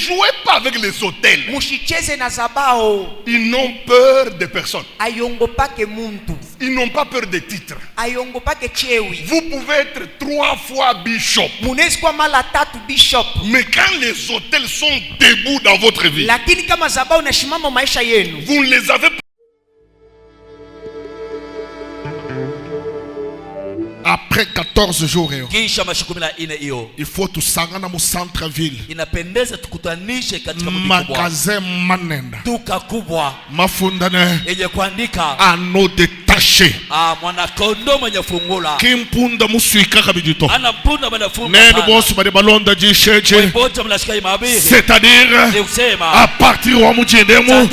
jouez pas avec les autels. Mushicheze na zabao. Ils n'ont peur de personne. Ayongopake muntu. Ils n'ont pas peur des titres. Ayongopake chewi. Vous pouvez être 3 fois bishop. Munezi kwa mala 3 bishop. Mais quand les autels sont debout dans votre vie, lakini kama zabao na shimama maisha yenu, vous ne les avez pas. Après 14 jours, il faut tout s'arranger au centre-ville. Magasin manenda. Mafundane. Anneau détaché. Kimpunda musuika kabidito. Nenu bosu bade balonda jisheche. C'est-à-dire, à partir de mujendemu,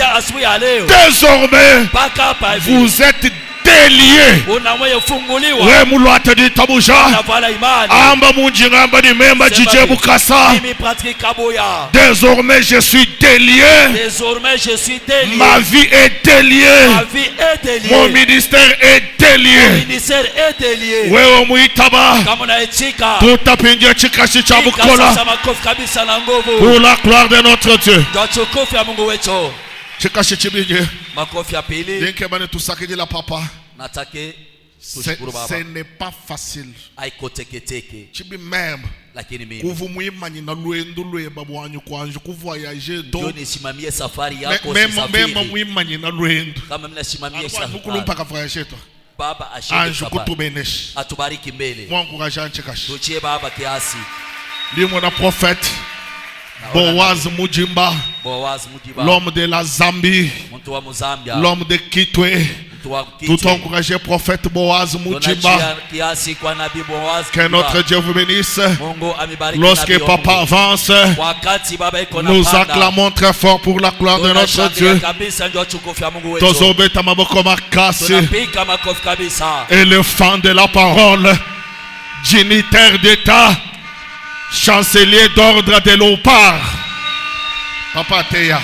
désormais, vous êtes délié. We mulwate di tabuja. Amba munjinga amba di memba jije bukasa. Désormais je suis délié. Ma vie est déliée. Mon ministère est délié. Wewe muitaba. Tutapingia chikashi cha bukola. Pour la gloire de notre Dieu. Chikashi chibinje. Makofi ya pili. Denke bane tusakije la papa. Natake tushukuru baba. Ce n'est pas facile. Haikoteketeke. Chibi même. Lakini mimi. Kuvumuimani na luendo lwe babu wanyu kwanju kuvoyager do. Ndio nisimamie safari yako safari. Même muimani na luendo. Kama mimi nasimamia safari. Nukulumpa ka voyager to. Baba ashinde safari. Atubariki mbele. Moi encourageant chekashi. Tuchie baba kiasi. Lui mon prophète. Boaz Mujimba, l'homme de la Zambie, l'homme de Kitwe, tout encouragé prophète Boaz Mujimba, que notre Dieu vous bénisse. Lorsque papa avance, nous acclamons très fort pour la gloire de notre Dieu. Éléphant de la parole, dignitaire d'État, chancelier d'ordre de l'Opar. Papa Teya.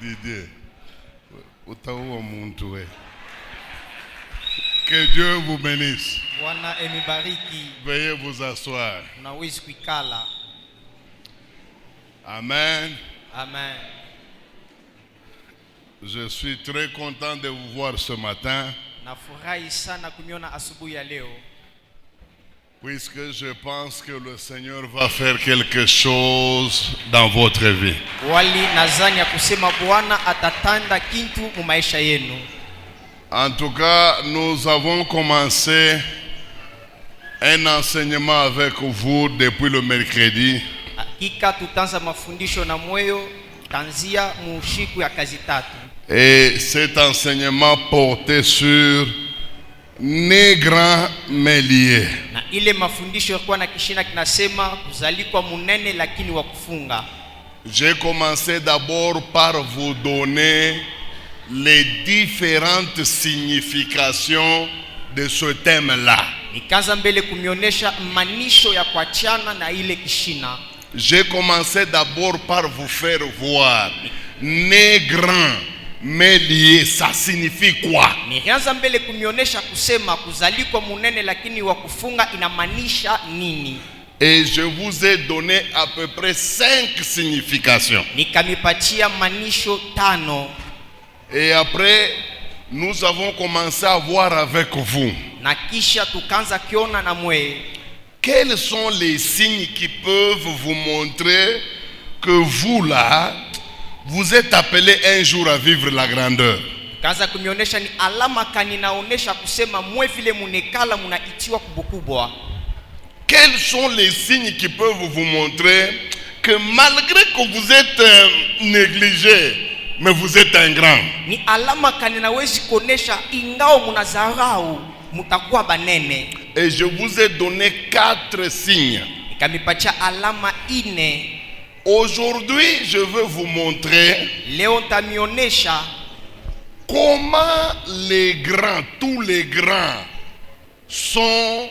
Didier. Que Dieu vous bénisse. Veuillez vous asseoir. Amen. Amen. Je suis très content de vous voir ce matin. Puisque je pense que le Seigneur va faire quelque chose dans votre vie. En tout cas, nous avons commencé un enseignement avec vous depuis le mercredi. Et cet enseignement portait sur né grand mais lié. J'ai commencé d'abord par vous donner les différentes significations de ce thème-là. J'ai commencé d'abord par vous faire voir né grand mais lié, ça signifie quoi? Et je vous ai donné à peu près 5 significations. Et après, nous avons commencé à voir avec vous quels sont les signes qui peuvent vous montrer que vous là, vous êtes appelé un jour à vivre la grandeur. Quels sont les signes qui peuvent vous montrer que malgré que vous êtes négligé, mais vous êtes un grand? Et je vous ai donné 4 signes. Aujourd'hui, je veux vous montrer comment les grands, tous les grands sont,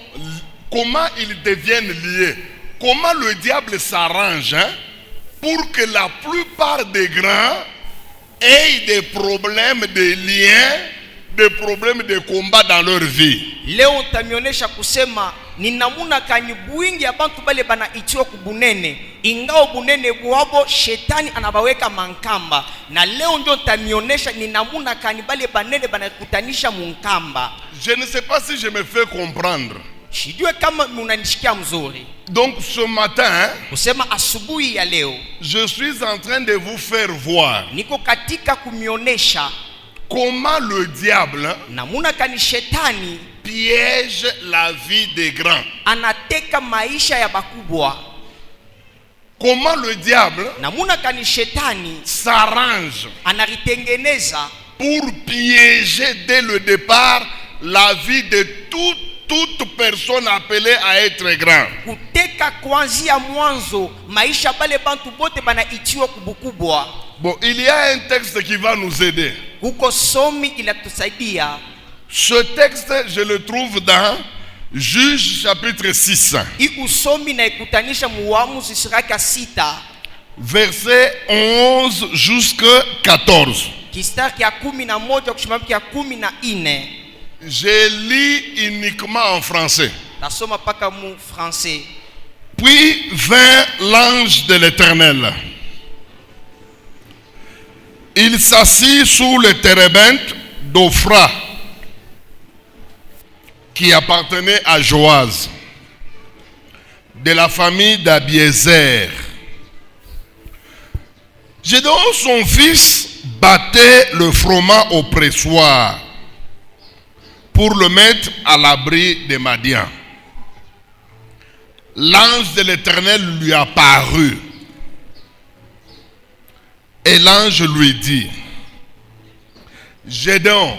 comment ils deviennent liés, comment le diable s'arrange pour que la plupart des grands aient des problèmes de liens des problèmes de combat dans leur vie. Leo utamionesha kusema ni namuna kani buingi abantu bale bana itiwa kubunene ingao bunene bwabo shetani anabaweka mankamba, na leo ndio utamionesha ni namuna kani bale banene banakutanisha munkamba. Je ne sais pas si je me fais comprendre. Sijue kama munanishikia mzuri. Donc ce matin, kusema asubuhi ya leo, je suis en train de vous faire voir niko katika kumionesha comment le diable namuna kani shetani piège la vie des grands. Anateka maisha ya bakubwa. Comment le diable namuna kani shetani s'arrange anaritengeneza pour piéger dès le départ la vie de toute personne appelée à être grand. Kuteka kuanzia mwanzo maisha bale bantu bote bana itiwa kubukubwa. Bon, il y a un texte qui va nous aider. Kuko somi ilatusaidia. Ce texte, je le trouve dans Juge chapitre 6. Ikusomi na ikutanisha Muamuzi sura ya 6. Verset 11 jusqu'à 14. Kistari ya 11 kushimamkia ya 14. Je lis uniquement en français. Nasoma paka mu français. Puis vint l'ange de l'Éternel. Il s'assit sous le térébinthe d'Ophra, qui appartenait à Joaz, de la famille d'Abiézer. Gédéon, son fils, battait le froment au pressoir pour le mettre à l'abri de Madian. L'ange de l'Éternel lui apparut. Et l'ange lui dit: Gédéon,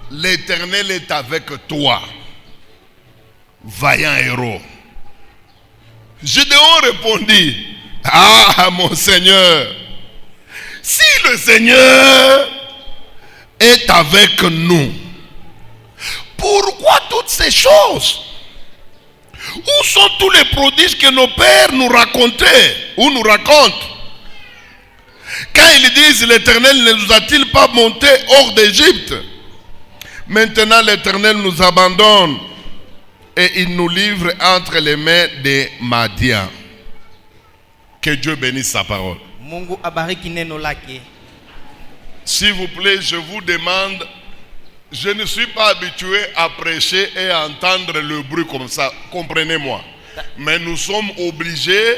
l'Éternel est avec toi, vaillant héros. Gédéon répondit: Ah, mon Seigneur, si le Seigneur est avec nous, pourquoi toutes ces choses? Où sont tous les prodiges que nos pères nous racontaient ou nous racontent? Quand ils disent: l'Éternel ne nous a-t-il pas monté hors d'Égypte? Maintenant l'Éternel nous abandonne et il nous livre entre les mains des Madian. Que Dieu bénisse sa parole. Mungu abariki neno lake. S'il vous plaît, je vous demande, je ne suis pas habitué à prêcher et à entendre le bruit comme ça, comprenez-moi. Mais nous sommes obligés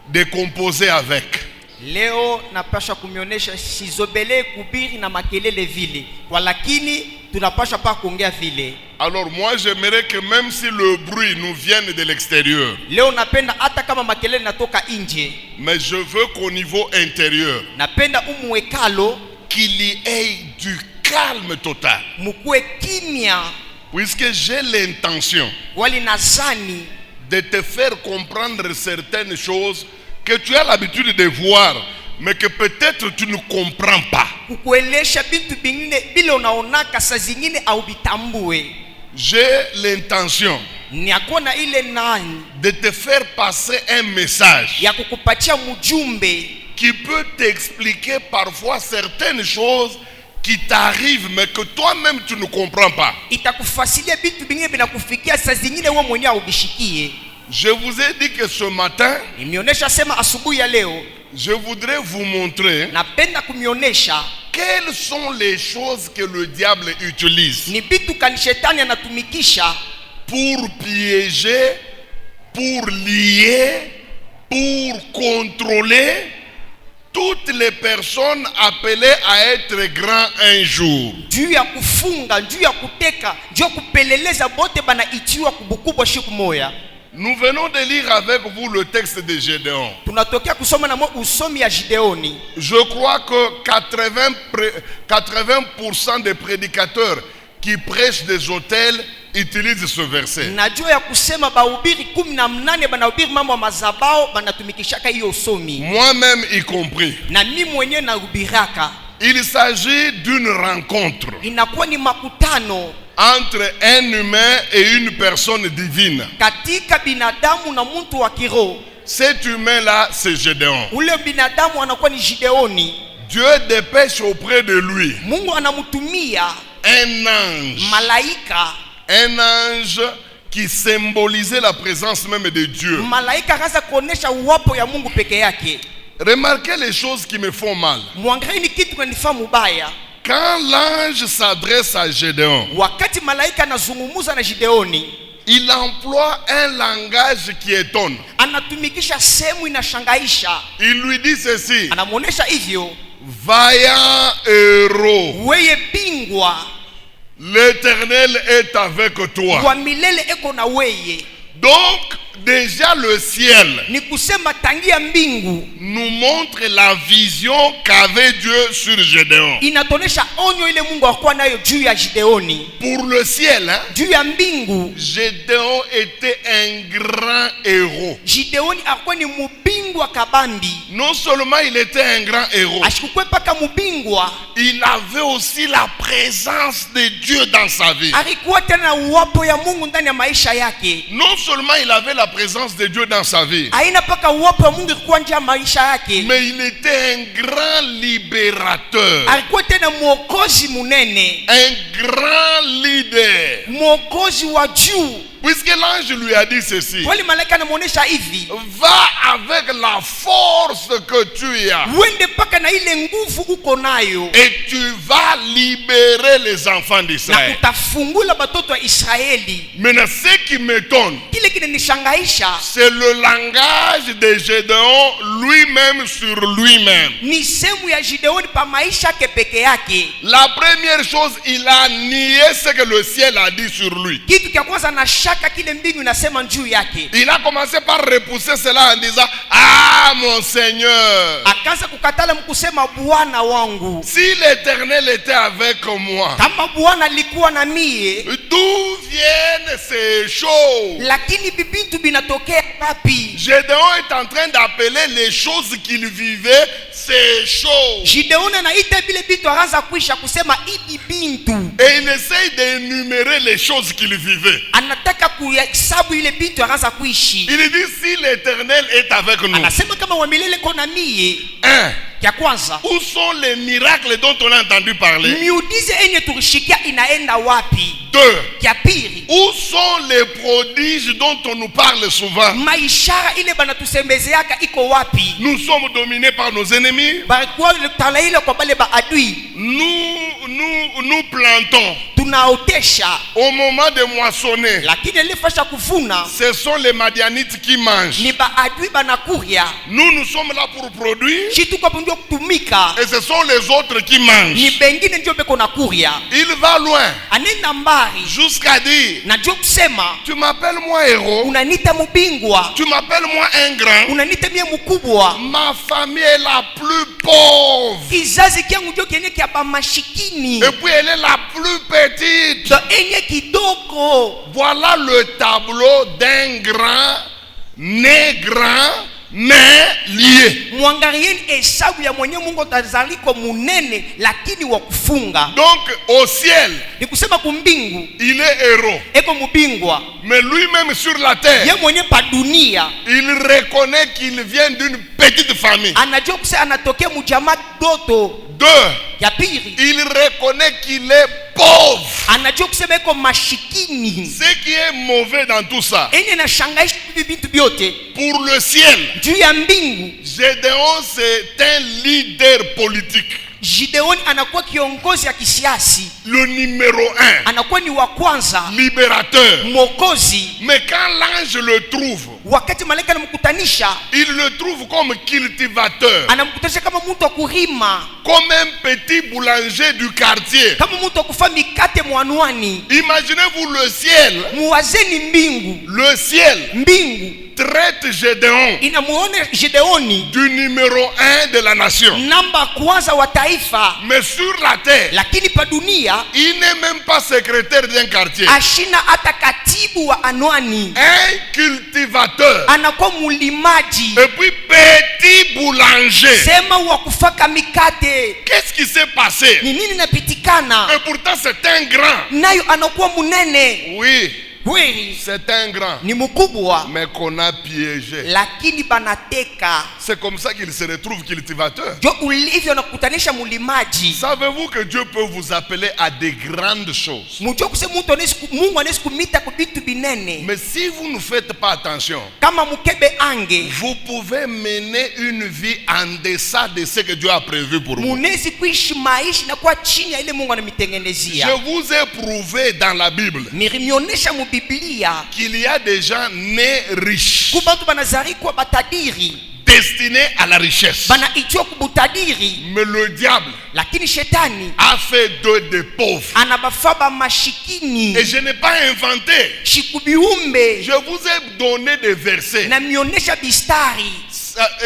de composer avec. Leo napasha kumionesha sizobele kubiri na makelele vile, walakini tunapasha pa kuongea vile. Alors moi j'aimerais que même si le bruit nous vienne de l'extérieur, leo napenda hata kama makelele natoka nje, mais je veux qu'au niveau intérieur, napenda umuwekalo qu'il y ait du calme total. Mukue kimya, puisque j'ai l'intention wali nazani de te faire comprendre certaines choses que tu as l'habitude de voir, mais que peut-être tu ne comprends pas. Kukuelesha bintu bingine bila unaonaka saa zingine au bitambue. J'ai l'intention niakona ile nani de te faire passer un message ya kukupatia mjumbe qui peut t'expliquer parfois certaines choses qui t'arrivent mais que toi-même tu ne comprends pas. Itakufasilia bintu bingine binakufikia saa zingine wewe mwenyewe ubishikie. Je vous ai dit que ce matin, je voudrais vous montrer quelles sont les choses que le diable utilise pour piéger, pour lier, pour contrôler toutes les personnes appelées à être grands un jour. Nous venons de lire avec vous le texte de Gédéon. Je crois que 80% des prédicateurs qui prêchent des hôtels utilisent ce verset. Moi-même y compris. Il s'agit d'une rencontre entre un humain et une personne divine. Cet humain-là, c'est Gédéon. Dieu dépêche auprès de lui un ange. Malaika. Un ange qui symbolisait la présence même de Dieu. Malaika akaanza kuonesha uwapo ya Mungu peke yake. Remarquez les choses qui me font mal. Mwangalie ni kitu kinanifaa mubaya. Quand l'ange s'adresse à Gédéon, wakati malaika anazungumza na Gideoni, il emploie un langage qui étonne. Anatumikisha sehemu inashangaisha. Il lui dit ceci: anamuonesha hivyo, vaillant héros, weye bingwa, l'Éternel est avec toi. wa milele eko na weye. Donc déjà le ciel ni kusema tangia mbingu nous montre la vision qu'avait Dieu sur Gédéon. Inatonesha onyo ile Mungu alikuwa nayo juu ya Gideoni. Pour le ciel, juu ya mbingu, Gédéon était un grand héros. Gideoni alikuwa ni mubingwa kabambi. Non seulement il était un grand héros, ashikukwe paka mubingwa, il avait aussi la présence de Dieu dans sa vie. alikuwa tena uwapo ya Mungu ndani ya maisha yake. Non seulement il avait la présence de Dieu dans sa vie, aina paka uwapo wa Mungu kwa njia ya maisha yake, mais il était un grand libérateur, alikuwa tena mwokozi munene, un grand leader. mwokozi wa juu. Puisque l'ange lui a dit ceci: wale malaika anamuonesha hivi, va avec la force que tu as, uende paka na ile nguvu uko nayo, et tu vas libérer les enfants na d'Israël. utafungula batoto wa Israeli. Maintenant, ce qui m'étonne, Kile kinanishangaisha c'est le langage de Gédéon lui-même sur lui-même. ni sehemu ya Gideoni pa maisha yake peke yake. La première chose, il a nié ce que le ciel a dit sur lui. Kitu cha kwanza na shaka kile mbingu inasema juu yake. Il a commencé par repousser cela en disant: ah mon Seigneur, Akaanza kukatala mkusema Bwana wangu, si l'Éternel était avec moi, kama Bwana alikuwa na mie, d'où viennent ces choses? lakini bibintu binatokea wapi? Gédéon est en train d'appeler les choses qu'il vivait ces choses. Gideoni anaita vile bintu, akaanza kuisha kusema hivi bintu, Et il essaye d'énumérer les choses qu'il vivait. anataka kuhesabu ile bintu, akaanza kuishi. Il dit: si l'Éternel est avec nous, Anasema kama wa milele kona mie. un, Ya kwanza, où sont les miracles dont on a entendu parler? miujiza enye tulishikia inaenda wapi? Deux, Ya pili, où sont les prodiges dont on nous parle souvent? maishara ile banatusembezeaka iko wapi? Nous sommes dominés par nos ennemis. Balikuwa tala ile kwa bale ba adui. Nous plantons. Tunaotesha, Au moment de moissonner, lakini ile fasha kuvuna ce sont les Madianites qui mangent. ni ba adui banakuria. Nous sommes là pour produire, Shitu kwa ndio kutumika, et ce sont les autres qui ni mangent. bengine ndio beko nakuria. Il va loin Anenda mbali jusqu'à dire: na ndio kusema tu m'appelles moi héros, unanita mubingwa, tu m'appelles moi un grand, unanita mie mkubwa, ma famille est la plus pauvre, kizazi kyangu ndio kenye kia ba mashikini, et puis elle est la plus petite. ndio enye kidogo. Voilà le tableau d'un grand, né grand, mais lié. Mwangalieni hesabu ya mwenye Mungu tazaliko munene lakini wa kufunga. Donc au ciel, Ni kusema kumbingu il est héros, eko mubingwa, mais lui-même sur la terre, ye mwenye pa dunia il reconnaît qu'il vient d'une petite famille. anajua kusema anatokea mujama doto. Deux, Ya pili, il reconnaît qu'il est pauvre. anajua kusema eko mashikini. Ce qui est mauvais dans tout ça, Enye na shangaisha hivi vitu vyote pour le ciel, juu ya mbingu, Gédéon c'est un leader politique, Gideoni anakuwa kiongozi ya kisiasi, le numéro 1, anakuwa ni wa kwanza, libérateur. mwokozi. Mais quand l'ange le trouve, Wakati malaika anamkutanisha, il le trouve comme cultivateur, anamkutanisha kama mtu wa kurima, comme un petit boulanger du quartier. kama mtu wa kufa mikate mwanwani. Imaginez-vous le ciel. Muwazeni mbingu, Le ciel mbingu traite Gédéon inamuone Gideoni du numéro 1 de la nation. namba kwanza wa taifa, Mais sur la terre, lakini pa dunia il n'est même pas secrétaire d'un quartier. ashina hata katibu wa anwani, Un cultivateur. anakuwa mulimaji, Et puis petit boulanger. sema wa kufaka mikate. Qu'est-ce qui s'est passé? Ni nini napitikana? Et pourtant c'est un grand. Nayo anakuwa munene. Oui, Kweli c'est un grand, ni mkubwa, mais qu'on a piégé. lakini banateka. C'est comme ça qu'il se retrouve cultivateur. Jo ulivyo nakutanisha mulimaji. Savez-vous que Dieu peut vous appeler à des grandes choses? Mujua kusema Mungu anaweza kumita kwa vitu binene. Mais si vous ne faites pas attention, Kama mukebe ange, vous pouvez mener une vie en deçà de ce que Dieu a prévu pour vous. munezi kuishi maisha na kwa chini ya ile Mungu anamitengenezea. Je vous ai prouvé dans la Bible Nirimionyesha mu Biblia qu'il y a des gens nés riches, kubantu banazari kwa batadiri, destinés à la richesse. banaitwa kubutadiri, Mais le diable lakini shetani a fait d'eux des pauvres. anabafaba mashikini. Et je n'ai pas inventé. Shikubiumbe Je vous ai donné des versets. na mionyesha bistari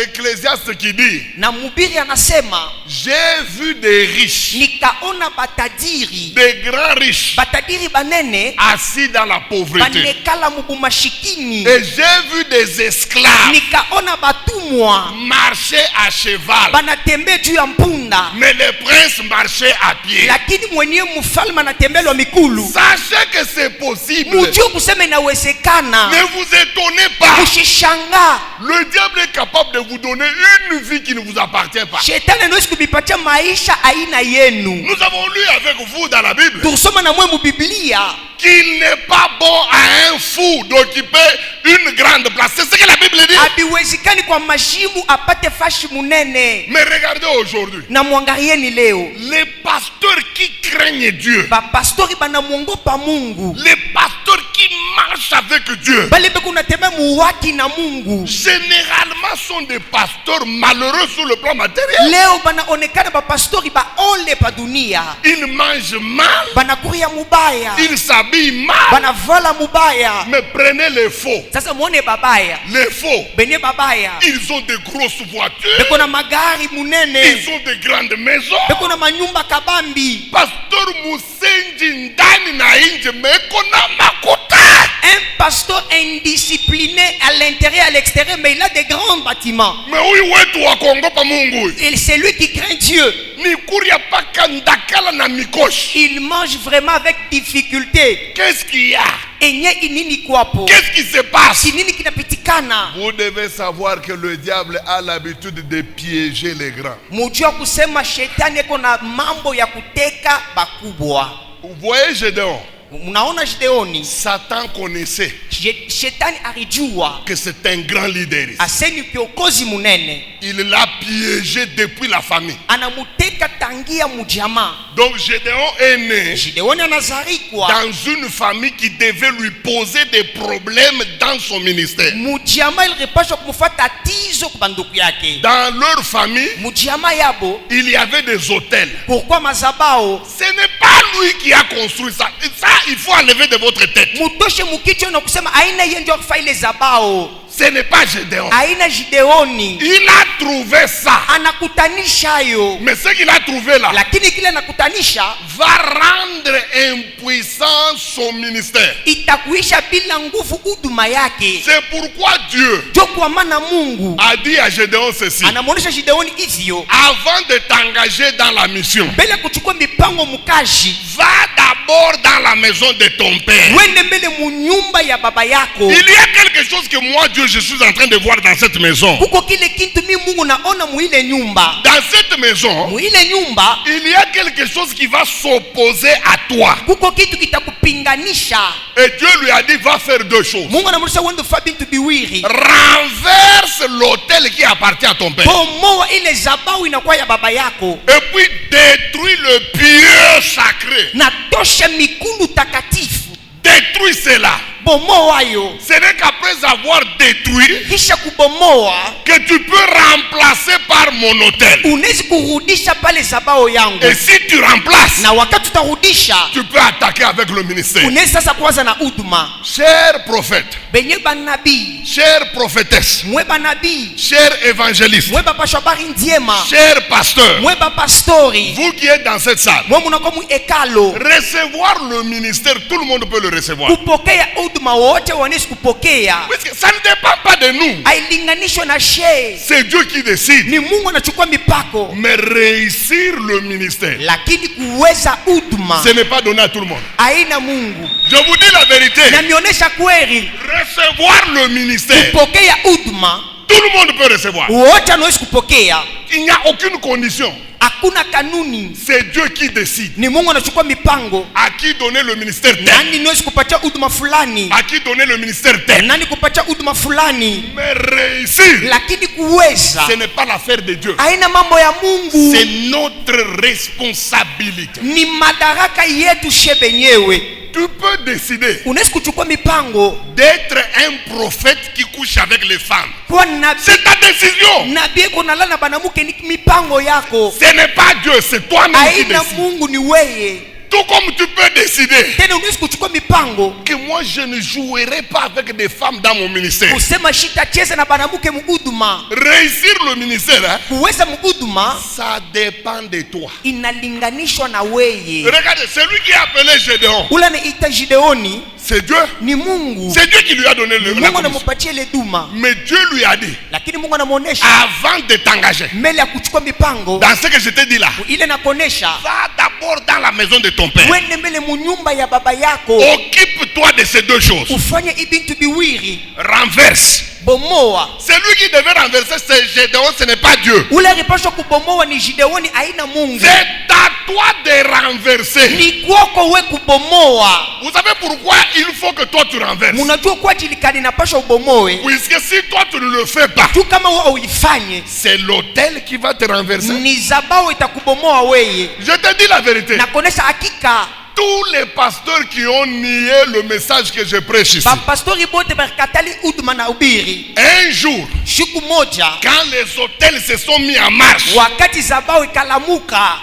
Ecclésiaste qui dit, na mubiri anasema, j'ai vu des riches, nikaona batadiri, des grands riches, batadiri banene assis dans la pauvreté. banekala mubumashikini. Et j'ai vu des esclaves Nikaona batumwa marcher à cheval, banatembea juu ya mpunda, mais les princes marchaient à pied. lakini mwenyewe mfalme anatembelwa mikulu. Sachez que c'est possible. Mujue kusema inawezekana. Ne vous étonnez pas. Ushishanga. Le diable est capable de vous donner une vie qui ne vous appartient pas. Shetani anaweza kubipatia maisha aina yenu. Nous avons lu avec vous dans la Bible Tusoma na mwe mu Biblia qu'il n'est pas bon à un fou d'occuper une grande place. C'est ce que la Bible dit. habiwezekani kwa mashimu apate fashi munene. Mais regardez aujourd'hui, Na mwangalieni leo les pasteurs qui craignent Dieu, bapastori banamwongopa Mungu, les pasteurs qui marchent avec Dieu, bale beko natembea muwaki na Mungu, généralement sont des pasteurs malheureux sur le plan matériel. leo banaonekana bapastori baole pa dunia, Ils mangent mal, banakuria mubaya, ils s'habillent mal. banavala mubaya. Mais prenez les faux. Sasa muone babaya, Les faux, benye babaya ils ont de grosses voitures, beko na magari munene, ils ont de grandes maisons. beko na manyumba kabambi. Pasteur Musenji ndani na nje meko na makuta. Un pasteur indiscipliné à l'intérieur et à l'extérieur, mais il a des grands bâtiments. Mais huyu wetu wa kuogopa Mungu Et c'est lui qui craint Dieu. ni kuria paka ndakala na mikoshi. Il mange vraiment avec difficulté. Qu'est-ce qu'il y a? Enye inini kwapo. Qu'est-ce qui se passe? Kinini kinapitikana. Vous devez savoir que le diable a l'habitude de piéger les grands. Mujua kusema shetani eko na mambo ya kuteka bakubwa. Vous voyez Gédéon? Unaona Gideoni, Satan connaissait shetani alijua que c'est un grand leader. aseni kiongozi munene, Il l'a piégé depuis la famille. anamuteka tangia mujama. Donc Gédéon est né Gideoni anazarikwa dans une famille qui devait lui poser des problèmes dans son ministère. mujama, ilipaswa kumfuata tatizo kwa banduku yake. Dans leur famille, Mujama yabo il y avait des hôtels. pourquoi mazabao Ce n'est pas lui qui a construit ça. Ça, il faut enlever de votre tête. mutoshe mukicho na kusema aina yeye ndio kufa ile zabao, Ce n'est pas Gédéon. aina Gideoni. Il a trouvé ça. Anakutanisha yo, Mais ce qu'il a trouvé là lakini kile anakutanisha va rendre impuissant son ministère. itakuisha bila nguvu huduma yake. C'est pourquoi Dieu Jo kwa maana Mungu a dit à Gédéon ceci. anamuonesha Gideoni hivyo, Avant de t'engager dans la mission, mbele kuchukua mipango mukaji, va d'abord dans la maison de ton père. wende mbele munyumba ya baba yako. Il y a quelque chose que moi, Dieu, je suis en train de voir dans cette maison. Kuko kile kintu mi Mungu naona muile nyumba, Dans cette maison, muile nyumba il y a quelque chose qui va s'opposer à toi. kuko kitu kitakupinganisha. Et Dieu lui a dit, va faire deux choses. Mungu anamulisha wende fa bintu biwiri, Renverse l'autel qui appartient à ton père. bomoa ile zabau inakuwa ya baba yako, Et puis détruis le pieu sacré. na tosha mikulu takatifu, Détruis cela. bomoa yo. Ce n'est qu'après avoir détruit Kisha kubomoa que tu peux remplacer par mon autel. unaweza kurudisha pale zabao yangu, Et si tu remplaces, na wakati utarudisha tu peux attaquer avec le ministère. unaweza sasa kuanza na huduma. Chers prophètes, Benye banabii, chères prophétesses, mwe banabii, chers évangélistes, mwe bapasha habari njema, chers pasteurs, mwe bapastori, vous qui êtes dans cette salle, mwe munakuwa mu ekalo, recevoir le ministère, tout le monde peut le recevoir. kupokea huduma huduma wote wanaweza kupokea. Ça ne dépend pas de nous. Hailinganishwe na shehe. C'est Dieu qui décide. Ni Mungu anachukua mipako. Mais réussir le ministère, Lakini kuweza huduma ce n'est pas donné à tout le monde. haina Mungu. Je vous dis la vérité. Na nionyesha kweli. Recevoir le ministère, Kupokea huduma tout le monde peut recevoir. wote wanaweza kupokea. Il n'y a aucune condition. Hakuna kanuni. C'est Dieu qui décide. Ni Mungu anachukua mipango. À qui donner le ministère tel. Nani niwezi kupatia huduma fulani? À qui donner le ministère tel. Nani kupatia huduma fulani? Mais réussir, Lakini kuweza ce n'est pas l'affaire de Dieu. haina mambo ya Mungu. C'est notre responsabilité. Ni madaraka yetu shebenyewe. Tu peux décider Unaweza kuchukua mipango d'être un prophète qui couche avec les femmes. kwa nabii. C'est ta décision. Nabii kunalala na banamuke ni mipango yako. Ce n'est pas Dieu, c'est toi-même qui Haina décides. Mungu, ni wewe. Tout comme tu peux décider Tena unaweza kuchukua mipango que moi je ne jouerai pas avec des femmes dans mon ministère. kusema shitacheza na banamuke muhuduma. Réussir le ministère, hein, Kuweza muhuduma ça dépend de toi. inalinganishwa na weye. Regardez, celui qui a appelé Gédéon, Ula anaita Gideoni c'est Dieu. ni Mungu. C'est Dieu qui lui a donné la Mungu commission. anampatia ile duma. Mais Dieu lui a dit, Lakini Mungu anamuonesha avant de t'engager, mbele ya kuchukua mipango dans ce que je t'ai dit là, ile nakuonesha va d'abord dans la maison de ton père. wende mbele munyumba ya baba yako. Occupe-toi de ces deux choses. Ufanye ibintu biwiri. Renverse. Bomoa. Celui qui devait renverser c'est Gédéon, ce n'est pas Dieu. Ule alipaswa kubomoa ni Gideoni, haina Mungu. C'est à toi de renverser. Ni kwako we kubomoa. Vous savez pourquoi il faut que toi tu renverses? Munajua kwa ajili kani napaswa ubomoe. Puisque si toi tu ne le fais pas, Tu kama wewe uifanye, c'est l'autel qui va te renverser. ni zabao itakubomoa weye. Je te dis la vérité. Na kuonesha hakika Tous les pasteurs qui ont nié le message que je prêche ici, bapastori bote barikatali huduma na ubiri. un jour, Siku moja quand les hôtels se sont mis en marche, wakati zabao ikalamuka,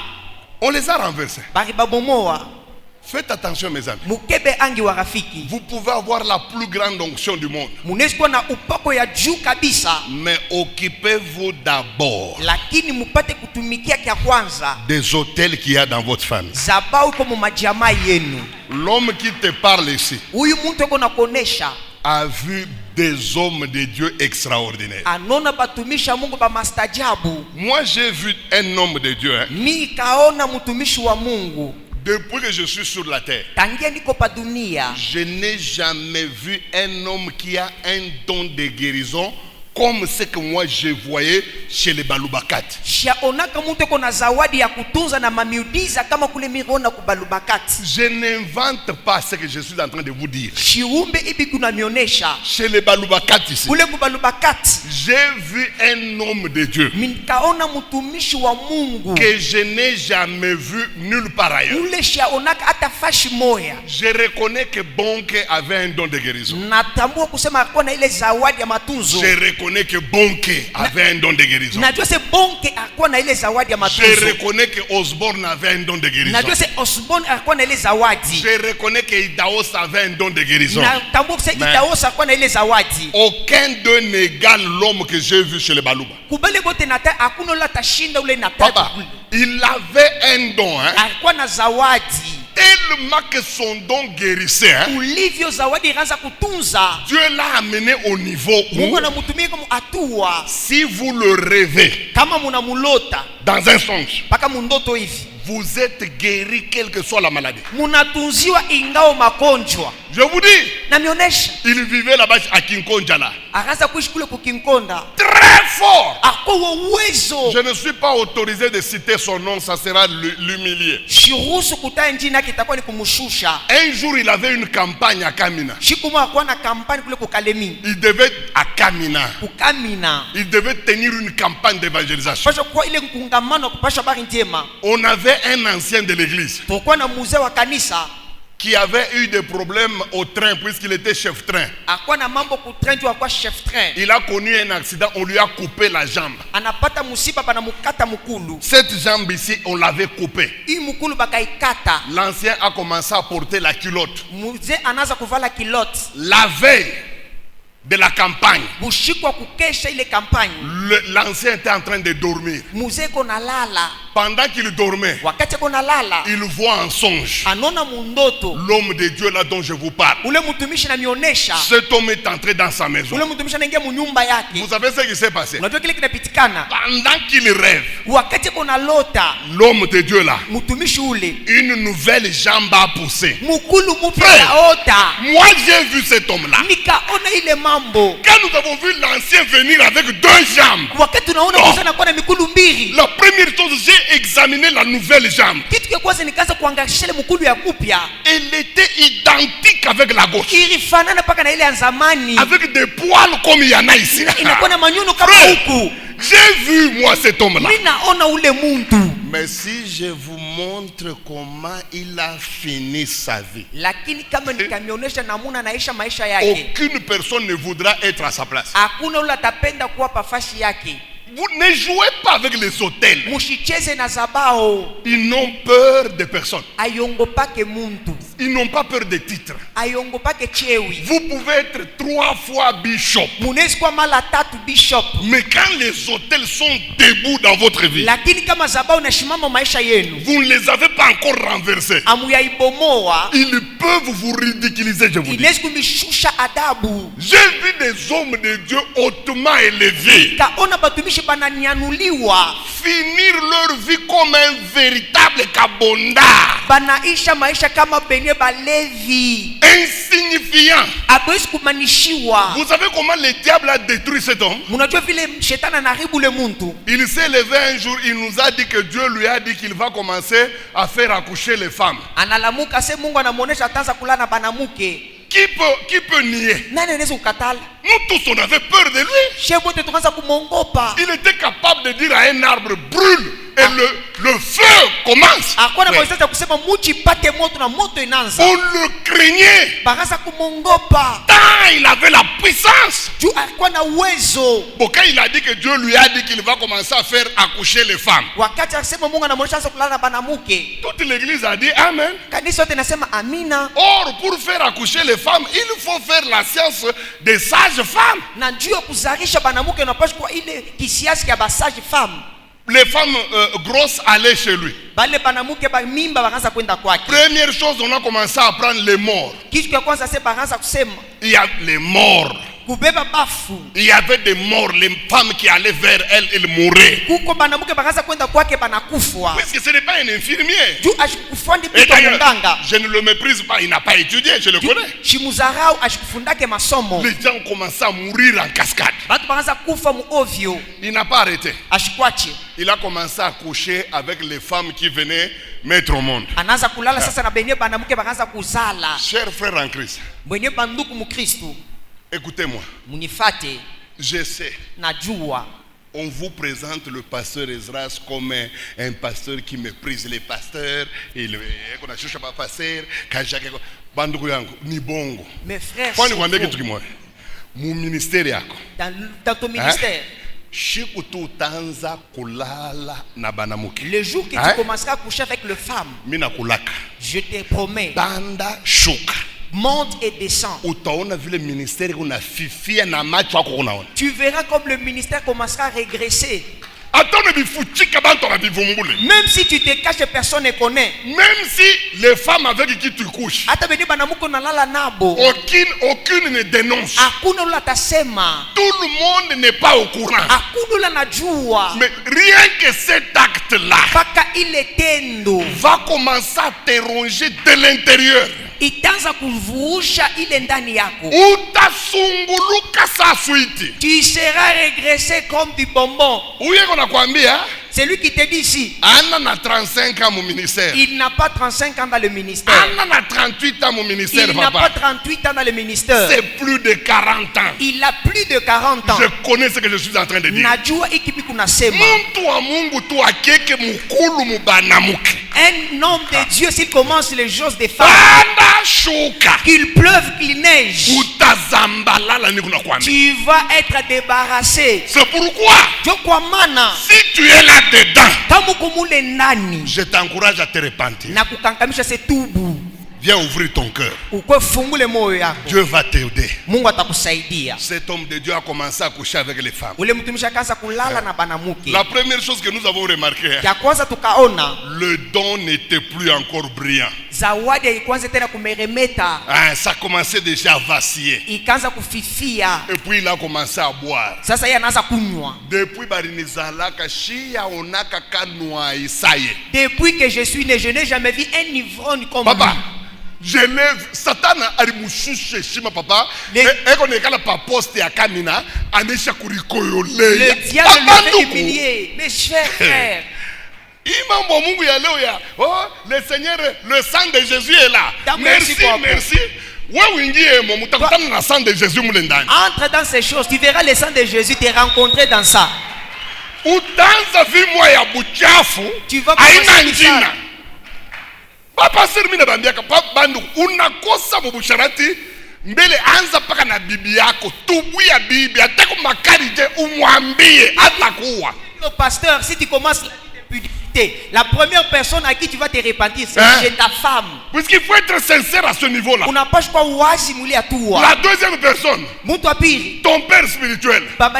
on les a renversés. bari babomoa. Faites attention mes amis. Mukebe angi wa rafiki. Vous pouvez avoir la plus grande onction du monde, Munaweza kuwa na upako ya juu kabisa, mais occupez-vous d'abord lakini mupate kutumikia kia kwanza des hôtels qu'il y a dans votre famille. zabao iko mu majamaa yenu. L'homme qui te parle ici Huyu mtu iko na kuonesha a vu des hommes de Dieu extraordinaires. anona batumisha Mungu ba mastajabu. Moi j'ai vu un homme de Dieu, hein, Mi kaona mtumishi wa Mungu depuis que je suis sur la terre. tangia niko pa dunia. Je n'ai jamais vu un homme qui a un don de guérison comme ce que moi je voyais chez les Balubakati. Shaonaka mtu iko na zawadi ya kutunza na mamiudiza kama kule mirona kubalubakati. Je n'invente pas ce que je suis en train de vous dire. Shiumbe ibi kuna mionesha Chez les Balubakati ici, kule kubalubakati. j'ai vu un homme de Dieu Minkaona mtumishi wa Mungu que je n'ai jamais vu nulle part ailleurs. ule shaonaka hata fashi moya. Je reconnais que Bonke avait un don de guérison. Natambua kusema alikuwa na ile zawadi ya matunzo. Je reconnais que Bonke avait un don de guérison. Najua se Bonke alikuwa na ile zawadi ya Je matunzo. reconnais que Osborne avait un don de guérison. Najua se Osborne alikuwa na ile zawadi. Je reconnais que Idaos avait un don de guérison. Natambua kusema Mais- Idaosa alikuwa na ile zawadi. Aucun d'eux n'égale l'homme que j'ai vu chez les Balouba. Kubale bote nata hakuna ule atashinda ule na Papa, tatu. il avait un don, hein, Alikuwa na zawadi. tellement que son don guérissait, hein. Ulivyo zawadi ikaanza kutunza. Dieu l'a amené au niveau Mungu où, anamtumia kama atua. si vous le rêvez Kama munamulota dans un songe, mpaka mundoto hivi. vous êtes guéri quelle que soit la maladie. Munatunziwa ingao magonjwa. Je vous dis, Namionesha il vivait là-bas à Kinkonjala. akaanza kuishi kule kukinkonda. Très fort. Akowa uwezo. Je ne suis pas autorisé de citer son nom, ça sera l'humilier. Shiruhusu kutaja jina yake, itakuwa ni kumshusha. Un jour, il avait une campagne à Kamina. Siku moja alikuwa na kampani kule kukalemi. Il devait, à Kamina, Kukamina. il devait tenir une campagne d'évangélisation. Pasha kwa ile mkungamano kupasha habari njema. On avait un ancien de l'église Tulikuwa na mzee wa kanisa qui avait eu des problèmes au train puisqu'il était chef train. akuwa na mambo kutrenjwa, akuwa chef train. Il a connu un accident, on lui a coupé la jambe. Anapata musiba bana mukata mukulu. Cette jambe ici, on l'avait coupée. Hii mukulu bakaikata. L'ancien a commencé à porter la culotte. Mzee anaanza kuvala kilote. La veille de la campagne, Bushikwa kukesha ile kampani. L'ancien était en train de dormir. Muzee konalala. Pendant qu'il dormait, Wakati konalala. il voit en songe Anona mundoto. l'homme de Dieu là dont je vous parle. Ule mtumishi ananionyesha. Cet homme est entré dans sa maison. Ule mtumishi anaingia munyumba yake. Vous savez ce qui s'est passé? Unajua kile kinapitikana? Pendant qu'il rêve, Wakati konalota. l'homme de Dieu là, Mtumishi ule. une nouvelle jambe a poussé. Mukulu mupya ota. Moi j'ai vu cet homme là. Nikaona ile mambo. Quand nous avons vu l'ancien venir avec 2 jambes, Wakati unaona mzee anakuwa na mikulu mbili. la première chose, j'ai examiné la nouvelle jambe. Kitu cha kwanza nikaanza kuangalia ile mkulu ya kupya. Elle était identique avec la gauche. Ilifanana paka na ile ya zamani. Avec des poils comme il y en a ici. Inakuwa na manyuno kama huku. J'ai vu moi cet homme là. Mimi naona ule muntu. Mais si je vous montre comment il a fini sa vie, Lakini kama nikamionyesha namuna naisha maisha yake. aucune personne ne voudra être à sa place. Hakuna ule atapenda kuwa pafasi yake. Vous ne jouez pas avec les hôtels. Mushicheze na zabao. Ils n'ont peur de personne. Ayongopake muntu. Ils n'ont pas peur des titres. Ayongopake chewi. Vous pouvez être 3 fois bishop. Munezi kwa mara 3 bishop. Mais quand les hôtels sont debout dans votre vie, Lakini kama zabao nashimama maisha yenu. vous ne les avez pas encore renversés. Amuyaibomoa. Ils peuvent vous ridiculiser, je vous dis. Inezi kumishusha adabu. J'ai vu des hommes de Dieu hautement élevés Kaona batumishi bananyanuliwa. finir leur vie comme un véritable kabonda, Banaisha maisha kama benye balevi. insignifiant. Abwezi kumanishiwa. Vous savez comment le diable a détruit cet homme? Munajua vile shetani anaharibu le muntu. Il s'est levé un jour, il nous a dit que Dieu lui a dit qu'il va commencer à faire accoucher les femmes. Analamuka se Mungu anamuonesha ataanza kulana banamuke. Qui peut nier? Nani anaweza kukatala? Nous tous on avait peur de lui. Shebote tukaanza kumongopa. Il était capable de dire à un arbre brûle et le feu commence. Akona mweza kusema muchi pate moto na moto inaanza. On le craignait. Bakaanza kumongopa. Tant il avait la puissance. Juu alikuwa na uwezo. Bon, quand il a dit que Dieu lui a dit qu'il va commencer à faire accoucher les femmes, Wakati akisema Mungu anamuonesha anza kulana banamuke. toute l'église a dit Amen. Kanisa yote nasema amina. Or, pour faire accoucher les femmes, il faut faire la science des sages-femmes. Na juu ya kuzarisha banamuke unapaswa kwa ile kisiasi ya basaji femme. Les femmes grosses allaient chez lui. Bale banamuke ba mimba bakaanza kwenda kwake. Première chose, on a commencé à prendre les morts. Kitu cha kwanza sasa bakaanza kusema Il y a les morts. kubeba bafu. Il y avait des morts, les femmes qui allaient vers elle, elles mouraient. Kuko banamuke bakaanza kwenda kwake banakufwa. Parce que ce n'est pas un infirmier. Juu ashikufandi Et pito d'ailleurs, munganga. je ne le méprise pas, il n'a pas étudié, je le connais. Shimuzarau ashikufundake masomo. Les gens ont commencé à mourir en cascade. Batu bakaanza kufa mu ovyo. Il n'a pas arrêté. Ashikwache. Il a commencé à coucher avec les femmes qui venaient mettre au monde. Anaanza kulala sasa na benye banamuke bakaanza kuzala. Chers frères en Christ, Mwenye banduku mu Kristo. écoutez-moi. Munifate. Je sais, Najua. on vous présente le pasteur Ezras comme un pasteur qui méprise les pasteurs. Il qu'on a cherché à passer. Banduku yangu ni bongo. Mes frères, Kwani kuambia kitu kimoja. Mu ministère yako. dans ton ministère, Shiku tu utaanza kulala na banamuke. le jour que tu commenceras à coucher avec le femme, Mina kulaka. je te promets, Banda shuka. monte et descends. Utaona vile ministère kuna fifia na macho yako kunaona. Tu verras comme le ministère commencera à régresser. Atone bifuchika bantu babivumbule. Même si tu te caches, personne ne connaît. Même si les femmes avec qui tu couches, Hata beni banamuko nalala nabo. aucune ne dénonce. Hakuna ula tasema. Tout le monde n'est pas au courant. Hakuna ula najua. Mais rien que cet acte-là Paka ile tendo. va commencer à te ronger de l'intérieur. Itaanza kuvuusha ile ndani yako. Utasunguluka saa switi. Tu seras régressé comme du bonbon. Uye kona kwambia C'est lui qui te dit ici. ana na 35 ans mon ministère. Il n'a pas 35 ans dans le ministère. Ana na 38 ans mon ministère, Il n'a pas papa. 38 ans dans le ministère. C'est plus de 40 ans. Il a plus de 40 ans. Je connais ce que je suis en train de dire. Najua ikipi kunasema. Muntu wa Mungu tu akeke mukulu mubanamuke. Un homme de Dieu, s'il commence les choses des femmes, Banda shuka. qu'il pleuve, qu'il neige, Utazambalala ni kuna kwambia. tu vas être débarrassé. C'est pourquoi Jokwa mana, si tu es là-dedans, kama kumule ndani je t'encourage à te repentir. na kukankamisha se tubu. Viens ouvrir ton cœur. Dieu va t'aider. Mungu Cet homme de Dieu a commencé à coucher avec les femmes. La La première chose que nous avons remarqué, le don n'était plus encore brillant. Ça commençait déjà à vaciller. Et puis il a commencé à boire. Depuis Depuis que je suis né, je n'ai jamais vu un ivrogne comme lui. Satan a remushushe shima papa. Le diable l'avait humilié. Mes chers frères. Le Seigneur, le sang de Jésus est là. Merci, merci. Entre dans ces choses, tu verras le sang de Jésus te rencontrer dans ça. Tu vas commencer ça. Papa sermina bandiaka papa bandu unakosa mubusharati mbele anza paka na bibi yako tubu ya bibi atako makarije umwambie atakuwa. Le pasteur, si tu commences la première personne à qui tu vas te repentir, c'est ta femme. Puisqu'il faut être sincère à ce niveau-là. La deuxième personne, ton père spirituel, va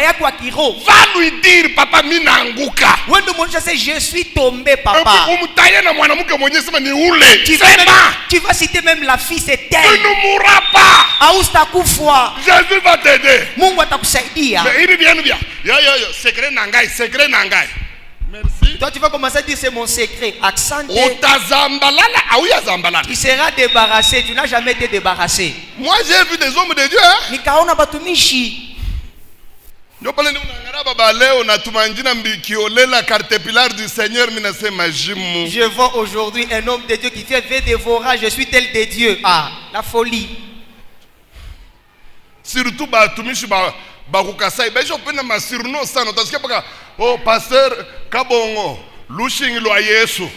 lui dire papa minanguka. Je suis tombé, papa. Tu vas citer même la fille, c'est elle. Tu ne mourras pas. Jésus va t'aider. Mais il vient. Secret nangai, secret nangai. Merci. Toi, tu vas commencer à dire c'est mon secret. Accent. Tu seras débarrassé. Tu n'as jamais été débarrassé. Moi, j'ai vu des hommes de Dieu. Je vois aujourd'hui un homme de Dieu qui fait dévorer. Je suis tel de Dieu. Ah, la folie. Surtout, bakukasai bejo pena masirno sana utasikia paka pasteur kabongo lushing lo Yesu.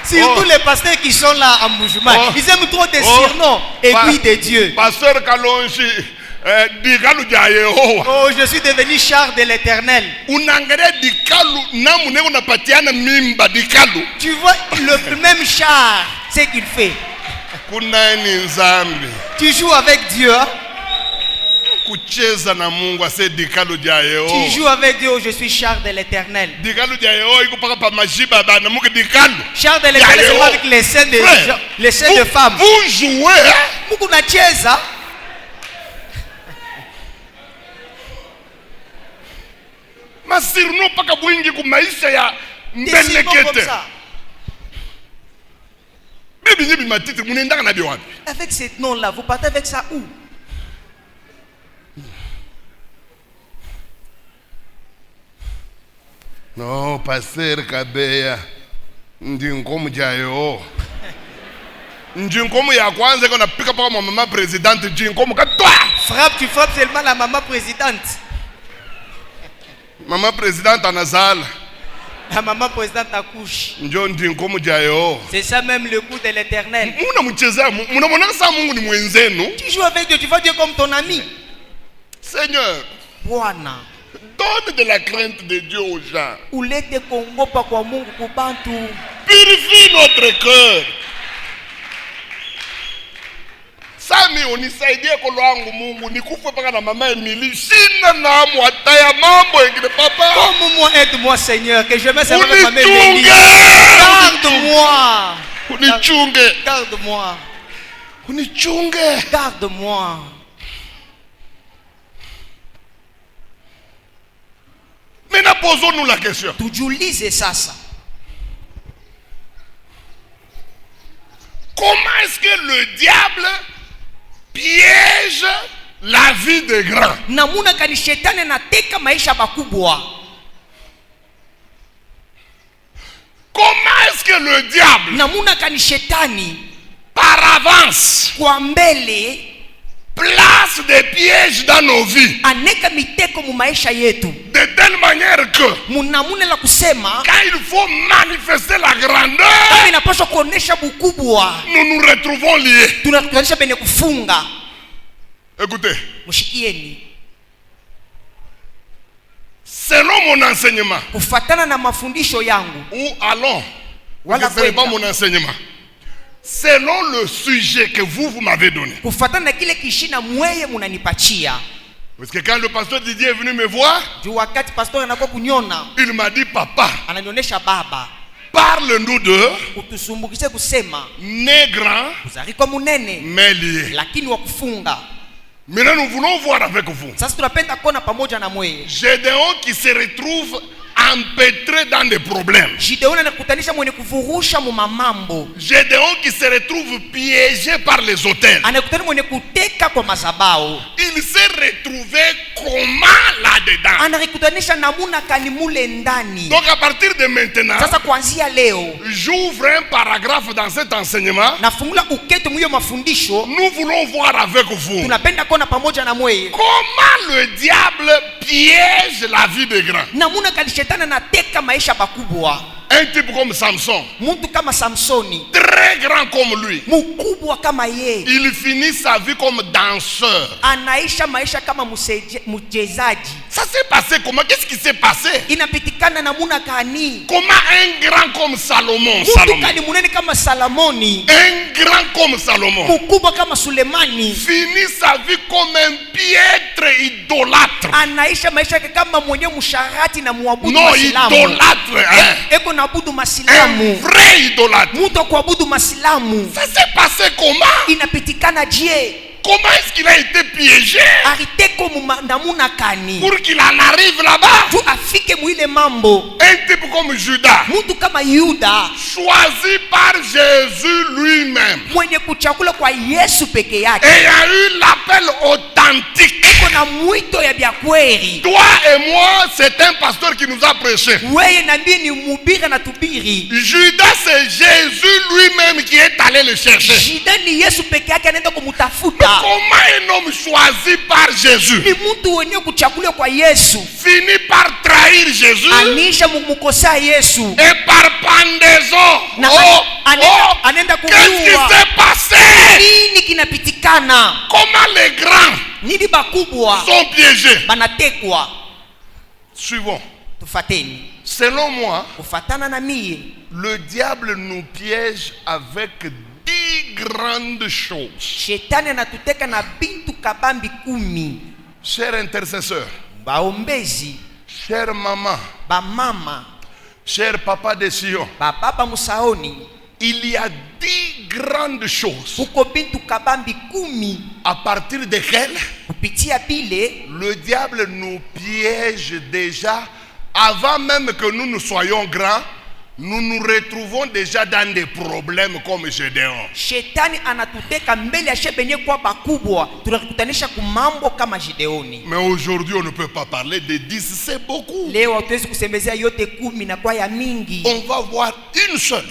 Surtout les pasteurs qui sont là en mouvement, ils aiment trop des surnoms et puis de Dieu. Pasteur Kalonji dikalu ja Yehova. Oh, je suis devenu char de l'Éternel. Unaangalia dikalu namu ne unapatiana mimba dikalu. Tu vois le même char, ce qu'il fait. Kunani nzambi. Tu joues avec Dieu. Hein? Tu joues avec Dieu, je suis char de l'Éternel. Char de l'Éternel, c'est avec les scènes de femmes. Vous jouez, hein? Avec ce nom-là, vous partez avec ça où? Non, pasteur Kabeya. Ndinkomu jayo. Ndinkomu ya kwanza kuna pika paka maman présidente ndinkomu katwa. Frappe, tu frappes seulement la maman présidente. Maman présidente anazala. La maman présidente accouche. Njo ndinkomu jayo. C'est ça même le coup de l'Éternel. Tu joues avec Dieu, tu vois Dieu comme ton ami. Seigneur. Bwana. Donne de la crainte de Dieu aux gens. Purifie notre cœur. Sami unisaidie kolwangu Mungu nikufe paka na mama Emily sina na mwataya mambo engine papa. Comme moi, aide-moi Seigneur que je me sers de maman Emily. Garde-moi. Unichunge. Garde-moi. Unichunge. Garde-moi. Maintenant, posons-nous la question. Comment est-ce que le diable piège la vie des grands? Comment est-ce que le diable par avance place des pièges dans nos vies de telle manière que quand il faut manifester la grandeur nous nous retrouvons liés. Écoutez, selon mon enseignement ou allons, ce n'est pas mon enseignement, selon le sujet que vous m'avez donné. Kufuatana na kile kishina mweye munanipatia. Parce que quand le pasteur Didier est venu me voir, il m'a dit, papa, parle-nous de né grand, mais lié. Maintenant, nous voulons voir avec vous Gédéon qui se retrouve empêtré dans des problèmes. Gédéon qui se retrouve piégé par les autels. Il s'est retrouvé comment là-dedans? Donc à partir de maintenant, j'ouvre un paragraphe dans cet enseignement. Nous voulons voir avec vous comment le diable piège la vie des grands. Un type comme Samson, très grand comme lui, il finit sa vie comme danseur. Ça s'est passé comment? Qu'est-ce qui s'est passé? Comment un grand comme Salomon, un grand comme Salomon finit sa vie comme un piètre idolâtre. Non, idolâtre, hein? Un vrai idolâtre. Ça s'est passé comment? Comment est-ce qu'il a été piégé pour qu'il en arrive là-bas? Un type comme Judas, choisi par Jésus lui-même, et il y a eu l'appel authentique. Toi et moi, c'est un pasteur qui nous a prêché. Judas, c'est Jésus lui-même qui est allé le chercher. Comment un homme choisi par Jésus finit par trahir Jésus et par pendaison? Qu'est-ce qui s'est passé? Comment les grands sont piégés? Suivons. Selon moi, le diable nous piège avec 10 grandes choses. Chers intercesseurs, chère maman, cher papa de Sion, il y a 10 grandes choses à partir desquelles le diable nous piège déjà avant même que nous soyons grands. Nous nous retrouvons déjà dans des problèmes comme Gédéon. Mais aujourd'hui, on ne peut pas parler de 10, c'est beaucoup. On va voir une seule.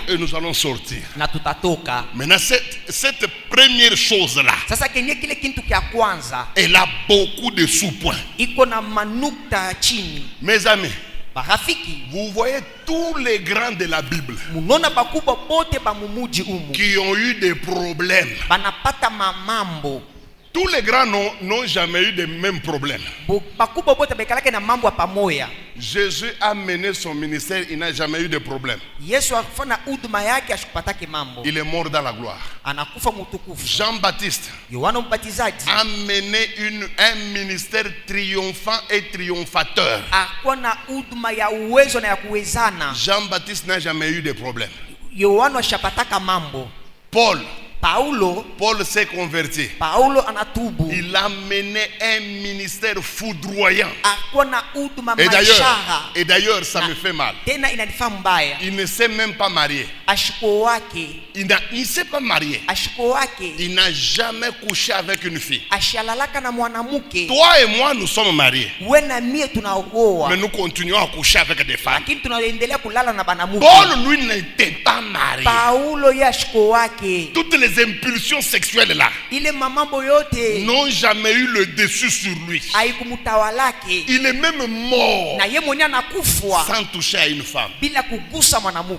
Et nous allons sortir. Maintenant, cette première chose-là, elle a beaucoup de sous-points. Mes amis, vous voyez tous les grands de la Bible qui ont eu des problèmes. Tous les grands n'ont jamais eu les mêmes problèmes. Jésus a mené son ministère, il n'a jamais eu de problème. Il est mort dans la gloire. Jean-Baptiste a mené un ministère triomphant et triomphateur. Jean-Baptiste n'a jamais eu de problème. Paul s'est converti. Il a mené un ministère foudroyant. Et d'ailleurs, ça me fait mal. Il ne s'est même pas marié. Il ne s'est pas marié. Il n'a jamais couché avec une fille. Toi et moi, nous sommes mariés. Mais nous continuons à coucher avec des femmes. Paul, lui, n'était pas marié. Toutes les impulsions sexuelles là n'ont jamais eu le dessus sur lui. Il est même mort sans toucher à une femme.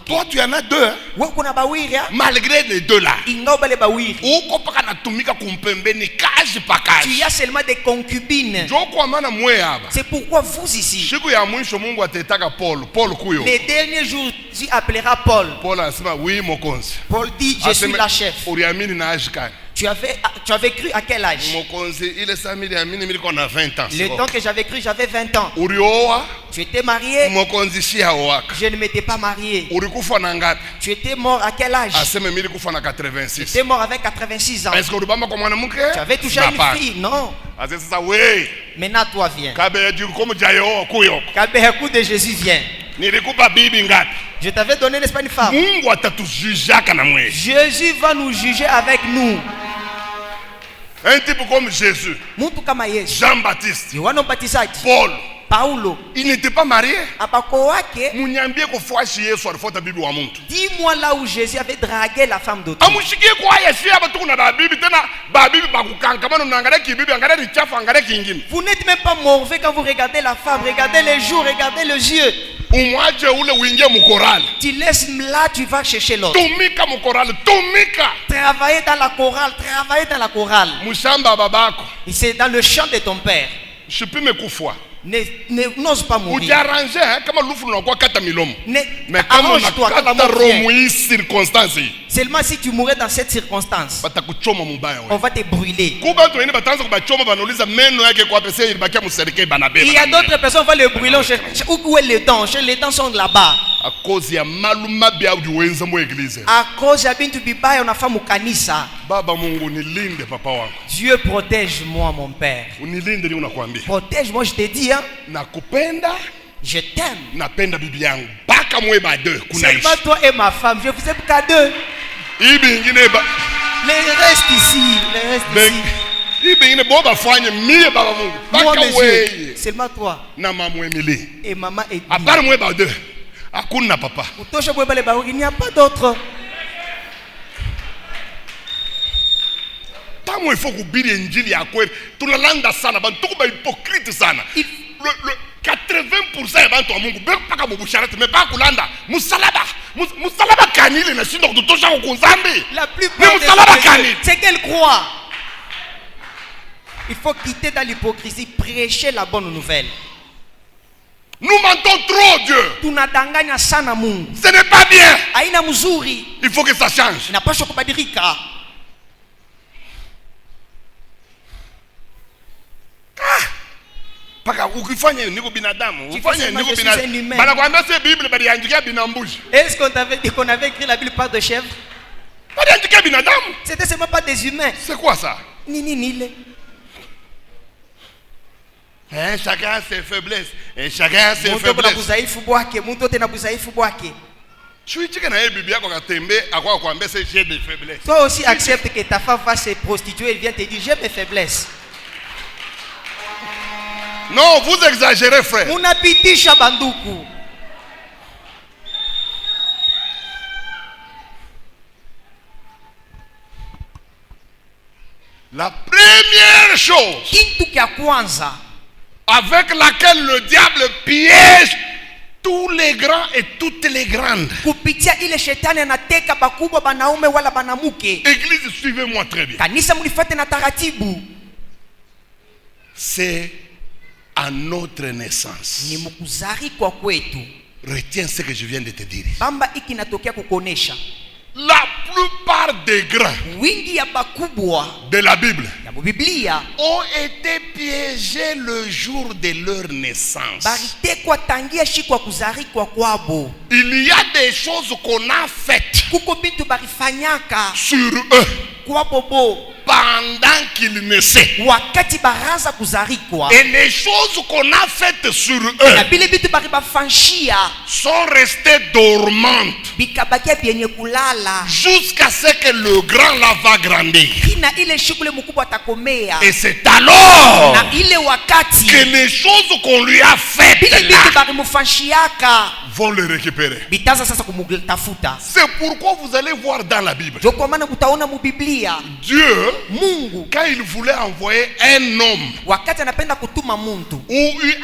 Toi tu en as deux, hein? Malgré les deux là, tu as seulement des concubines. C'est pourquoi vous ici, les derniers jours, Dieu appellera Paul. Oui, mokonzi. Paul dit, je suis la chef. Tu avais cru à quel âge? Le temps que j'avais cru, j'avais 20 ans. Tu étais marié? Je ne m'étais pas marié. Tu étais mort à quel âge? Tu étais mort avec 86 ans. Tu avais touché une fille? Non. Maintenant toi viens. Kabeheku de Jésus vient. Je t'avais donné, n'est-ce pas, une femme? Jésus va nous juger avec nous. Un type comme Jésus, Jean-Baptiste, Paul, Paulo, il n'était pas marié. Dis-moi là où Jésus avait dragué la femme d'autrui. Vous n'êtes même pas mauvais quand vous regardez la femme. Regardez les joues, regardez les yeux. Tu laisses là, tu vas chercher l'autre. Travailler dans la chorale, travailler dans la chorale. Et c'est dans le champ de ton père. Je peux me coufoir. N'ose pas mourir. Mais comme on a circonstance, seulement si tu mourrais dans cette circonstance, on va te brûler. Il y a d'autres personnes qui vont le brûler. Où est les dents? Les dents sont là-bas. À cause de Bintu Bibaya, on a fait mon kanisa. Dieu protège-moi, mon père. Protège-moi, je te dis. Hein? Je t'aime. C'est pas toi et ma femme. Je vous aime qu'à deux. Les restes ici. Moi, monsieur, seulement toi. Et maman et il n'y a pas d'autre. Il faut que le 80% abantu wa Mungu beka mubusharati meba kulanda musalaba kanile na shindo kutosha kukunzambi. La plupart c'est qu'elle croit. Il faut quitter dans l'hypocrisie, prêcher la bonne nouvelle. Nous mentons trop Dieu. Tunadanganya sana Mungu. Ce n'est pas bien. Haina mzuri. Il faut que ça change. Inapaswa kubadilika. Est-ce qu'on t'avait dit qu'on avait écrit la Bible par de chèvres? C'était seulement pas des humains. C'est quoi ça? Nile. Chacun a ses faiblesses. Chacun a ses faiblesses. Toi aussi accepte que ta femme va se prostituer. Elle vient te dire j'ai mes faiblesses. Non, vous exagérez, frère. La première chose avec laquelle le diable piège tous les grands et toutes les grandes. Église, suivez-moi très bien. C'est à notre naissance. Retiens ce que je viens de te dire. La plupart des grands de la Bible ont été piégés le jour de leur naissance. Il y a des choses qu'on a faites sur eux pendant qu'ils naissaient. Et les choses qu'on a faites sur eux sont restées dormantes jusqu'à ce que le grand là va grandir. Et c'est alors que les choses qu'on lui a faites là vont le récupérer. C'est pourquoi vous allez voir dans la Bible, Dieu, quand il voulait envoyer un homme ou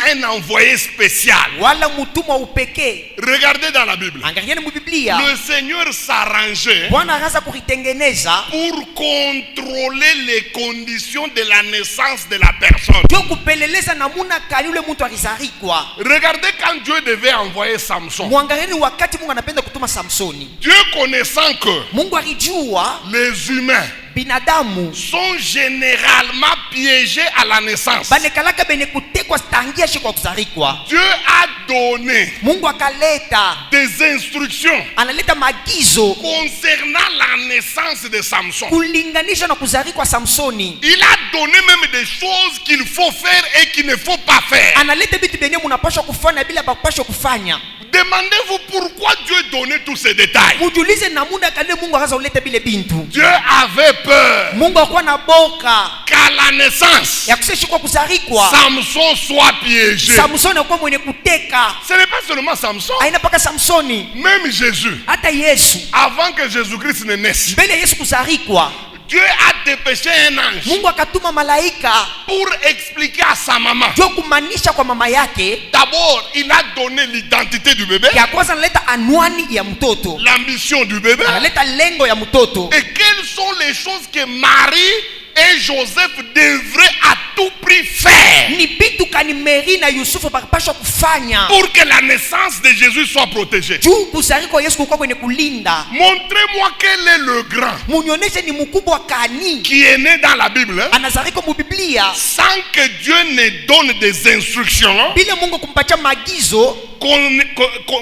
un envoyé spécial, regardez dans la Bible, le Seigneur s'arrangeait pour contrôler les conditions de la naissance de la personne. Regardez quand Dieu devait envoyer Samson. Dieu connaissant que Mungu alijua les humains binadamu sont généralement piégés à la naissance, banekalaka bene kutekwa tangia shikwa kuzarikwa. Dieu a donné Mungu akaleta, des instructions analeta maagizo concernant la naissance de Samson. kulinganisha na kuzarikwa Samsoni. Il a donné même des choses qu'il faut faire et qu'il ne faut pas faire. Analeta vitu benye munapaswa kufanya bila bakupaswa kufanya. Demandez-vous pourquoi Dieu donnait tous ces détails. Mujulize namuna kale Mungu akaza uleta bile bintu. Dieu avait peur Mungu akuwa na boka qu'à la naissance, ya kuseshikwa kuzarikwa Samson soit piégé. Samsoni akuwa mwenye kuteka. Ce n'est pas seulement Samson, Aina paka Samsoni, même Jésus, hata Yesu avant que Jésus-Christ ne naisse, mbele Yesu kuzarikwa, Dieu a dépêché un ange Mungu akatuma malaika pour expliquer à sa maman. jo kumanisha kwa mama yake. D'abord, il a donné l'identité du bébé, Ya kwanza analeta anwani ya mtoto, l'ambition du bébé, analeta lengo ya mtoto, et quelles sont les choses que Marie et Joseph devraient à tout prix faire ni bitu kani Mary na Yusufu bakapashwa kufanya pour que la naissance de Jésus soit protégée. juu kuzarikwa Yesu kukuwa kwenye kulinda. Montrez-moi quel est le grand Munyonyeshe ni mkubwa kani qui est né dans la Bible, hein, anazarikwa mu Biblia sans que Dieu ne donne des instructions bila Mungu kumpatia maagizo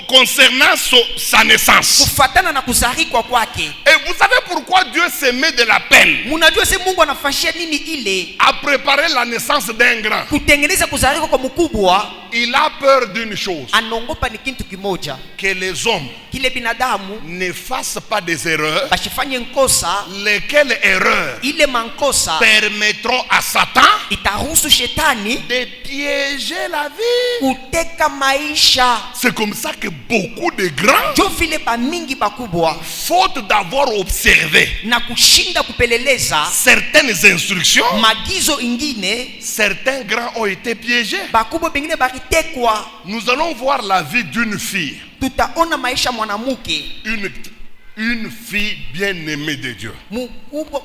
concernant sa naissance. kufatana na kuzarikwa kwake. Et vous savez pourquoi Dieu se met de la peine Munajua se Mungu anafashia nini ile à préparer la naissance d'un grand? kutengeneza kuzarikwa kwa mkubwa? Il a peur d'une chose, Anongopa ni kitu kimoja, que les hommes kile binadamu ne fassent pas des erreurs, bashifanye nkosa, lesquelles erreurs ile mankosa permettront à Satan itaruhusu shetani de piéger la vie. kuteka maisha. C'est comme ça que beaucoup de grands, Jo vile bamingi bakubwa faute d'avoir observé na kushinda kupeleleza certaines instructions, magizo ingine, certains grands ont été piégés. bakubwa bengine baritekwa. Nous allons voir la vie d'une fille, Tutaona maisha mwanamuke une fille bien-aimée de Dieu. mkubwa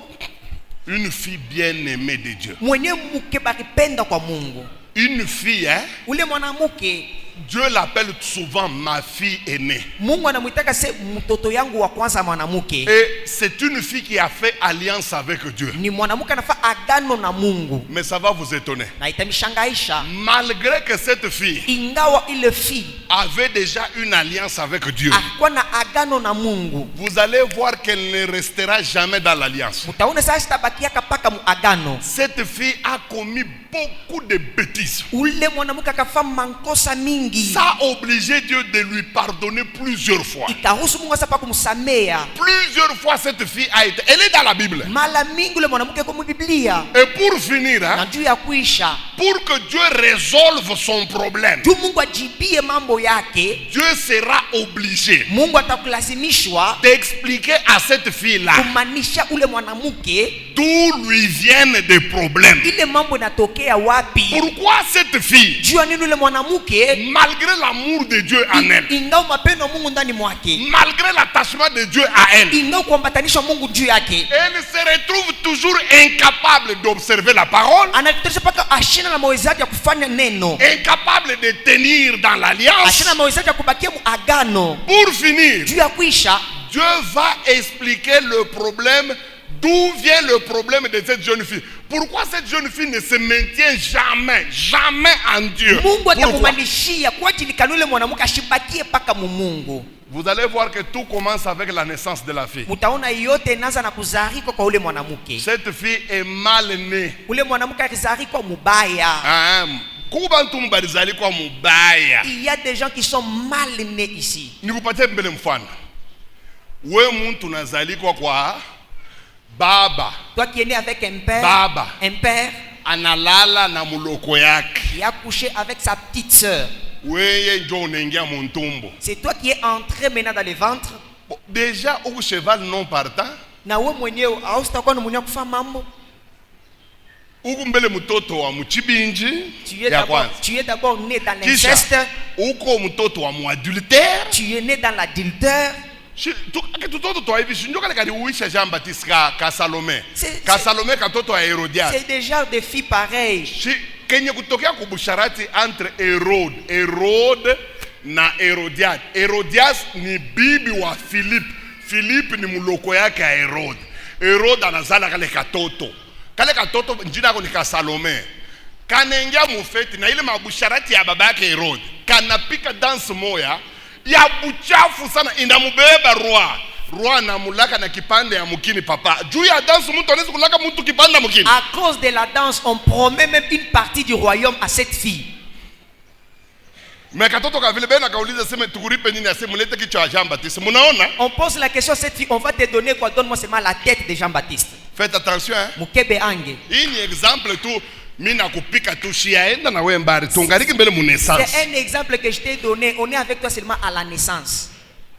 Une fille bien-aimée de Dieu. mwenye muke baripenda kwa Mungu. Une fille, hein, Ule mwanamuke Dieu l'appelle souvent ma fille aînée. Mungu anamuitaka se mtoto yangu wa kwanza mwanamuke. Et c'est une fille qui a fait alliance avec Dieu. Ni mwanamuke anafa agano na Mungu. Mais ça va vous étonner. Na itamishangaisha, Malgré que cette fille ingawa ile fille avait déjà une alliance avec Dieu, alikuwa na agano na Mungu, vous allez voir qu'elle ne restera jamais dans l'alliance. utaona sasa sitabakiaka paka mu agano. Cette fille a commis beaucoup de bêtises. Ule mwanamuke akafa mankosa mingi, Ça a obligé Dieu de lui pardonner plusieurs fois. itaruhusu Mungu sasa pa kumsamea. Plusieurs fois cette fille a été... Elle est dans la Bible. Mala mingi ule mwanamke kwa Biblia. Et pour finir, Na hein, juu ya kuisha, pour que Dieu résolve son problème, juu Mungu ajibie mambo yake, Dieu sera obligé Mungu atakulazimishwa d'expliquer à cette fille-là kumanisha ule mwanamke d'où lui viennent des problèmes. ile mambo inatokea wapi. Pourquoi cette fille, Juu ya nini ule mwanamke malgré l'amour de Dieu en elle, ingao mapendo ya Mungu ndani mwake, malgré l'attachement de Dieu à elle, ingao kuambatanisha Mungu juu yake, elle se retrouve toujours incapable d'observer la parole, anatosha paka ashina na mawezaji ya kufanya neno, incapable de tenir dans l'alliance. ashina na mawezaji ya kubakia mu agano. Pour finir, Juu ya kuisha, Dieu va expliquer le problème, d'où vient le problème de cette jeune fille. Pourquoi cette jeune fille ne se maintient jamais en Dieu? Mungu Pourquoi? atakumanishia kwa ajili kanule mwanamke ashibakie paka mu Mungu. Vous allez voir que tout commence avec la naissance de la fille. Mutaona yote inaanza na kuzarikwa kwa ule mwanamke. Cette fille est mal née. Ule mwanamke alizarikwa mubaya. Kubantu mbalizali kwa mubaya. Il y a des gens qui sont mal nés ici. Nikupatie mbele mfano. We muntu nazalikwa kwa baba. Toi qui es né avec un père, Baba. un père Analala na muloko yake. qui a couché avec sa petite sœur. Weye njo unengia muntumbo. C'est toi qui es entré maintenant dans le ventre. Déjà au cheval non partant. Na wewe mwenyewe hausitakuwa na mwenyewe kufa mambo. Uku mbele mtoto wa mchibinji Tu es d'abord né dans l'inceste. Uko mtoto wa muadultère. Tu es né dans l'adultère. Tutoto twa hivi shinjo kale kali uisha Jean Baptiste ka Salome. Ka C'est Salome katoto wa Herodias. des genres de filles pareilles. Kenye kutokea kubusharati entre Herode na Herodias. Herodias ni bibi wa Philippe. Philippe ni muloko yake ya Herode. Herode anazala kale katoto. Kale katoto njina yako ni Salome. Kanengia mufeti na ile mabusharati ya baba yake Herode. Kanapika dance moya ya buchafu sana inamubeba roi. Roi anamulaka na kipande ya mukini papa. Juu ya dance mtu anaweza kulaka mtu kipande mukini. À cause de la danse, on promet même une partie du royaume à cette fille. Mais katoto ka vile bena kauliza sema tukuripe nini aseme mulete kichwa cha Jean-Baptiste. Munaona? On pose la question à cette fille, on va te donner quoi? Donne-moi seulement la tête de Jean-Baptiste. Faites attention hein. Mukebe ange. Hii ni exemple tu mina kupika tu shiaenda na wewe mbari. Tungariki mbele mu naissance. C'est un exemple que je t'ai donné. On est avec toi seulement à la naissance.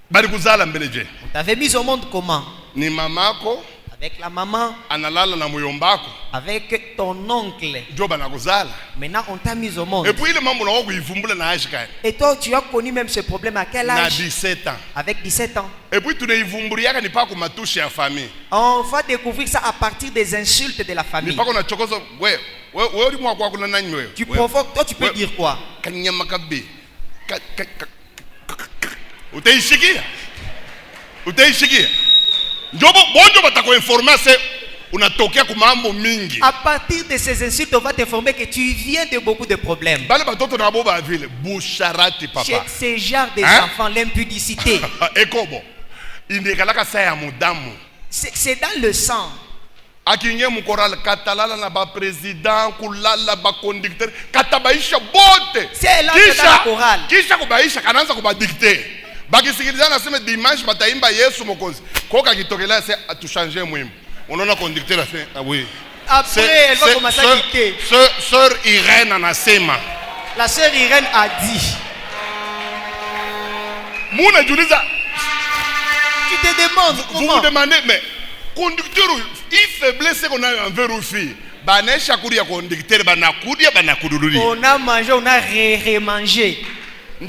Bari kuzala mbele je. On t'avait mis au monde comment? Ni mamako avec la maman, analala na muyombako, avec ton oncle. Ndio banakuzala. Maintenant on t'a mis au monde. Et puis ile mambo na kuivumbula na âge gani? Et toi tu as connu même ce problème à quel âge? Na 17 ans. Avec 17 ans. Et puis tunaivumbuliaka ni pa ku matushe ya famille. On va découvrir ça à partir des insultes de la famille. Ni pa kuna chokoza wewe uli mwa kwa kuna nani wewe? Tu provoques, toi tu peux dire quoi? Kanyama kabe. Utaishikia? Utaishikia? Njobo bonjo batako informer se unatokea ku mambo mingi. À partir de ces insultes, on va t'informer que tu viens de beaucoup de problèmes. Bale batoto na boba vile busharati papa. Chez ces genre des enfants, l'impudicité. Ekobo. Indikalaka sa ya mudamu. C'est dans le sang. Akinye mukoral katalala na ba president kulala ba conducteur katabaisha bote. C'est là que dans la chorale. Kisha kubaisha kanaanza kubadicter. Bakisikilizana nasema dimanche bataimba Yesu Mokozi. Koka kitokelea se atuchanger mwimbo. Unaona conducteur a fait ah oui. Après elle va commencer à dicter. Sœur Irène anasema. La sœur Irène a dit. Muna juliza. Tu te demandes comment? Vous vous demandez mais conducteur il faiblesse qu'on a envers une fille. Banesha kuria conducteur banakudia banakudururi. On a mangé, on a remangé. Il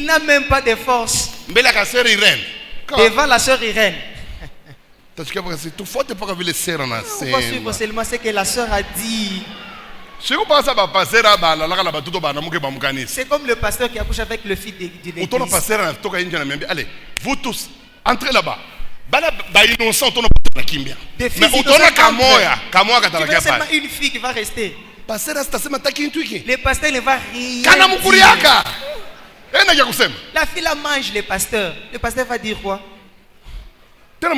n'a même pas de force. Devant la sœur Irène. Tu On va suivre seulement ce que la sœur a dit. C'est comme le pasteur qui accouche avec le fils de l'église. Allez, vous tous, entrez là-bas. Innocent, mais tu veux seulement une fille qui va rester. Le pasteur ne va rien dire. La fille la mange le pasteur. Le pasteur va dire quoi? C'est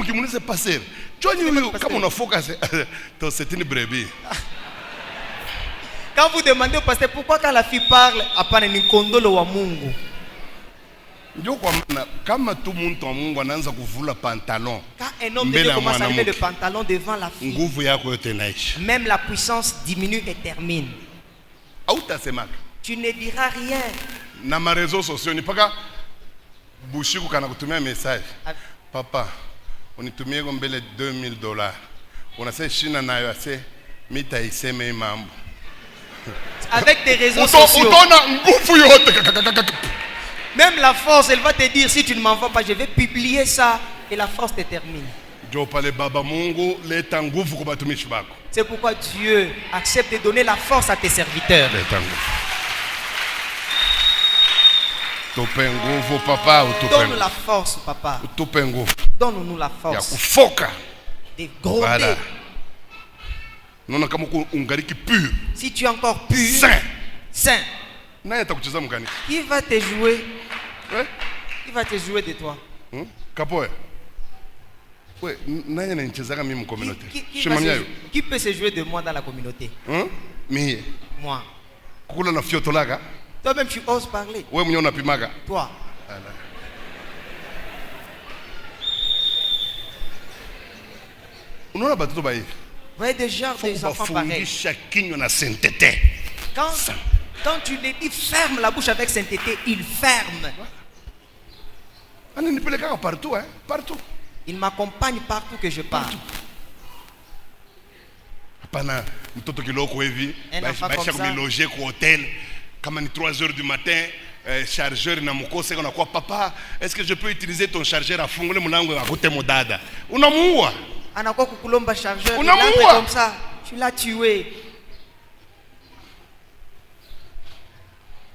une brebis. Quand vous demandez au pasteur pourquoi quand la fille parle, apana ni kondolo wa Mungu. Quand un homme commence à lever le pantalon devant la fille, même la puissance diminue et termine. Tu ne diras rien. Na ma réseaux sociaux ni paka bushiku kana kutumia message. Papa, unitumie mbele $2000. Unasema shina nayo ase mita iseme mambo. Avec tes réseaux sociaux. Même la force, elle va te dire si tu ne m'envoies pas, je vais publier ça et la force te termine. C'est pourquoi Dieu accepte de donner la force à tes serviteurs. Donne-nous la force, papa. Donne-nous la force. De gronder. Si tu es encore pur, saint. Qui va te jouer? Qui va te jouer de toi? Qui peut se jouer de moi dans la communauté? Moi. Toi-même tu oses parler. Toi. Vous voyez déjà des enfants pareils. Quand tu les dis ferme la bouche avec sainteté, ils ferment. Partout. Il m'accompagne partout que je pars. Un enfant comme ça. Comme 3h du matin, chargeur na mukose on a quoi papa, est-ce que je peux utiliser ton chargeur à fongole mulango à côté modada? Unamuua. Anakuwa kukulomba chargeur comme ça. Tu l'as tué.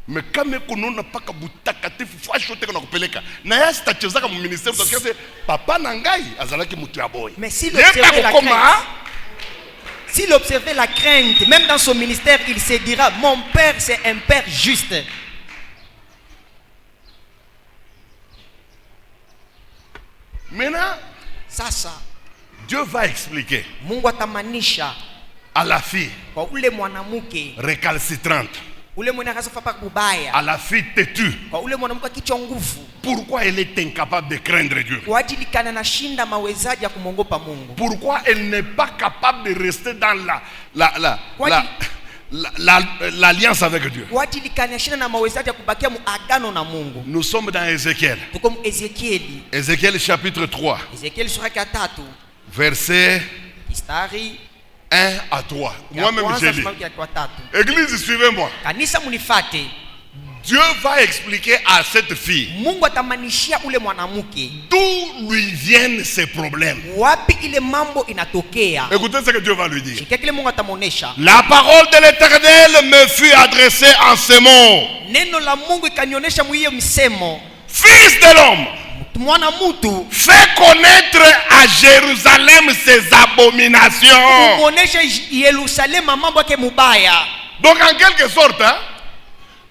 Mais kama kunona paka butakatifu fasho teka na kupeleka na yeye sitachezaka mu ministère parce que c'est papa nangai azalaki mutu ya boy. Mais s'il observait la crainte, s'il observait la crainte, même dans son ministère, il se dira mon père c'est un père juste. Maintenant, ça Dieu va expliquer Mungu atamanisha à la fille kwa ule mwanamke récalcitrante, ule mwenye akasafapa kubaya, à la fille têtue, kwa ule mwanamke kichwa nguvu, pourquoi elle est incapable de craindre Dieu? kwa ajili kana nashinda mawezaji ya kumongopa Mungu. Pourquoi elle n'est pas capable de rester dans l'alliance avec Dieu? Kwa ajili kana nashinda na mawezaji ya kubakia muagano na Mungu. Nous sommes dans Ézéchiel. Tuko mu Ezekieli. Ézéchiel chapitre 3. Ezekieli sura ya 3. Verset Mistari 1 à 3. Moi-même j'ai lu. Église, suivez-moi. Kanisa munifate. Dieu va expliquer à cette fille Mungu atamanishia ule mwanamke d'où lui viennent ces problèmes. Wapi ile mambo inatokea. Écoutez ce que Dieu va lui dire. Sikia kile Mungu atamuonesha. La parole de l'Éternel me fut adressée en ce mot. Neno la Mungu ikanionyesha mwiyo msemo. Fils de l'homme, mwana mutu, fais connaître à Jérusalem ses abominations. Umuonesha Yerusalemu mambo yake mubaya. Donc en quelque sorte, hein,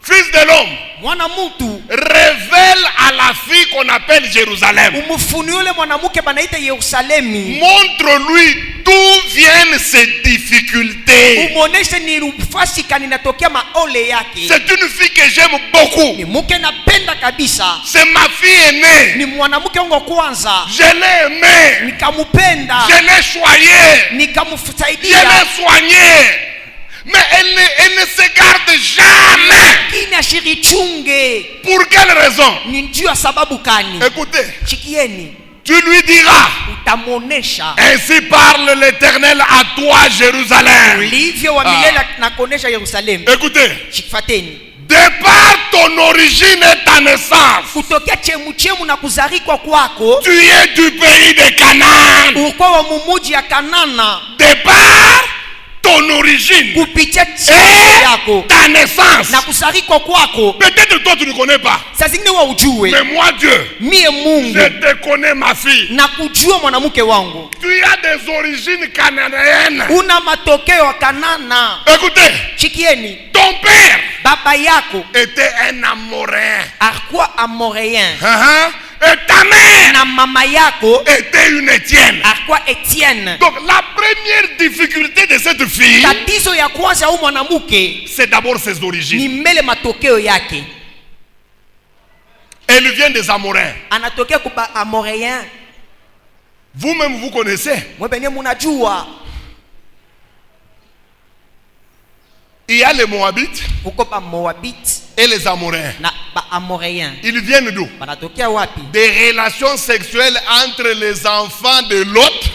fils de l'homme, mwana mutu, révèle à la fille qu'on appelle Jérusalem. Umufunulie mwanamke banaita Yerusalemu. Montre-lui d'où viennent ces difficultés. Umuoneshe ni rufasi kani natokea maole yake. C'est une fille que j'aime beaucoup. Ni mke napenda kabisa. C'est ma fille aînée. Ni mwanamke wangu kwanza. Je l'ai aimée. Nikamupenda. Je l'ai choyée. Nikamsaidia. Je l'ai soignée. Mais elle ne se garde jamais. Pour quelle raison? Écoutez. Tu lui diras. Ainsi parle l'Éternel à toi, Jérusalem. Écoutez. De par ton origine et ta naissance, tu es du pays de Canaan. De par ton origine et ta naissance. Peut-être toi tu ne connais pas. Mais moi Dieu, je te connais ma fille. Tu as des origines cananéennes. Écoutez, ton père était un Amoréen. Et ta mère était une Étienne. Donc la première difficulté de cette fille, c'est d'abord ses origines. Elle vient des Amoréens. Vous-même vous connaissez. Il y a les Moabites et les Amoréens. Ils viennent d'où? Des relations sexuelles entre les enfants de Lot.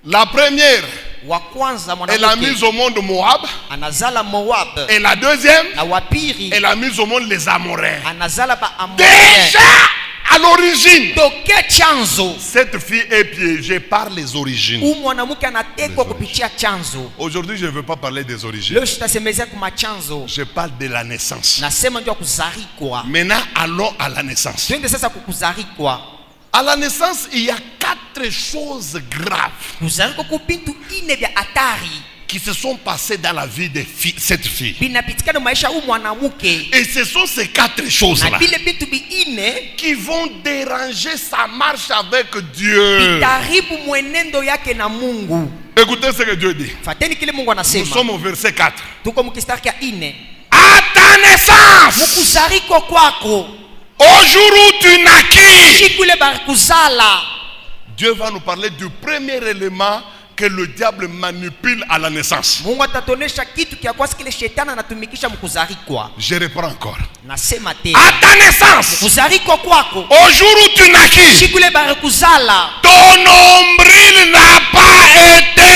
La première, elle a mis au monde Moab. Et la deuxième, elle a mis au monde les Amoréens. Déjà à l'origine, cette fille est piégée par les origines. Aujourd'hui, je ne veux pas parler des origines. Je parle de la naissance. Maintenant, allons à la naissance. À la naissance, il y a 4 choses graves qui se sont passées dans la vie de cette fille. Et ce sont ces 4 choses-là qui vont déranger sa marche avec Dieu. Écoutez ce que Dieu dit. Nous sommes au verset 4. À ta naissance, au jour où tu naquis, Dieu va nous parler du premier élément que le diable manipule à la naissance. Je reprends encore. À ta naissance, au jour où tu naquis, ton nombril n'a pas été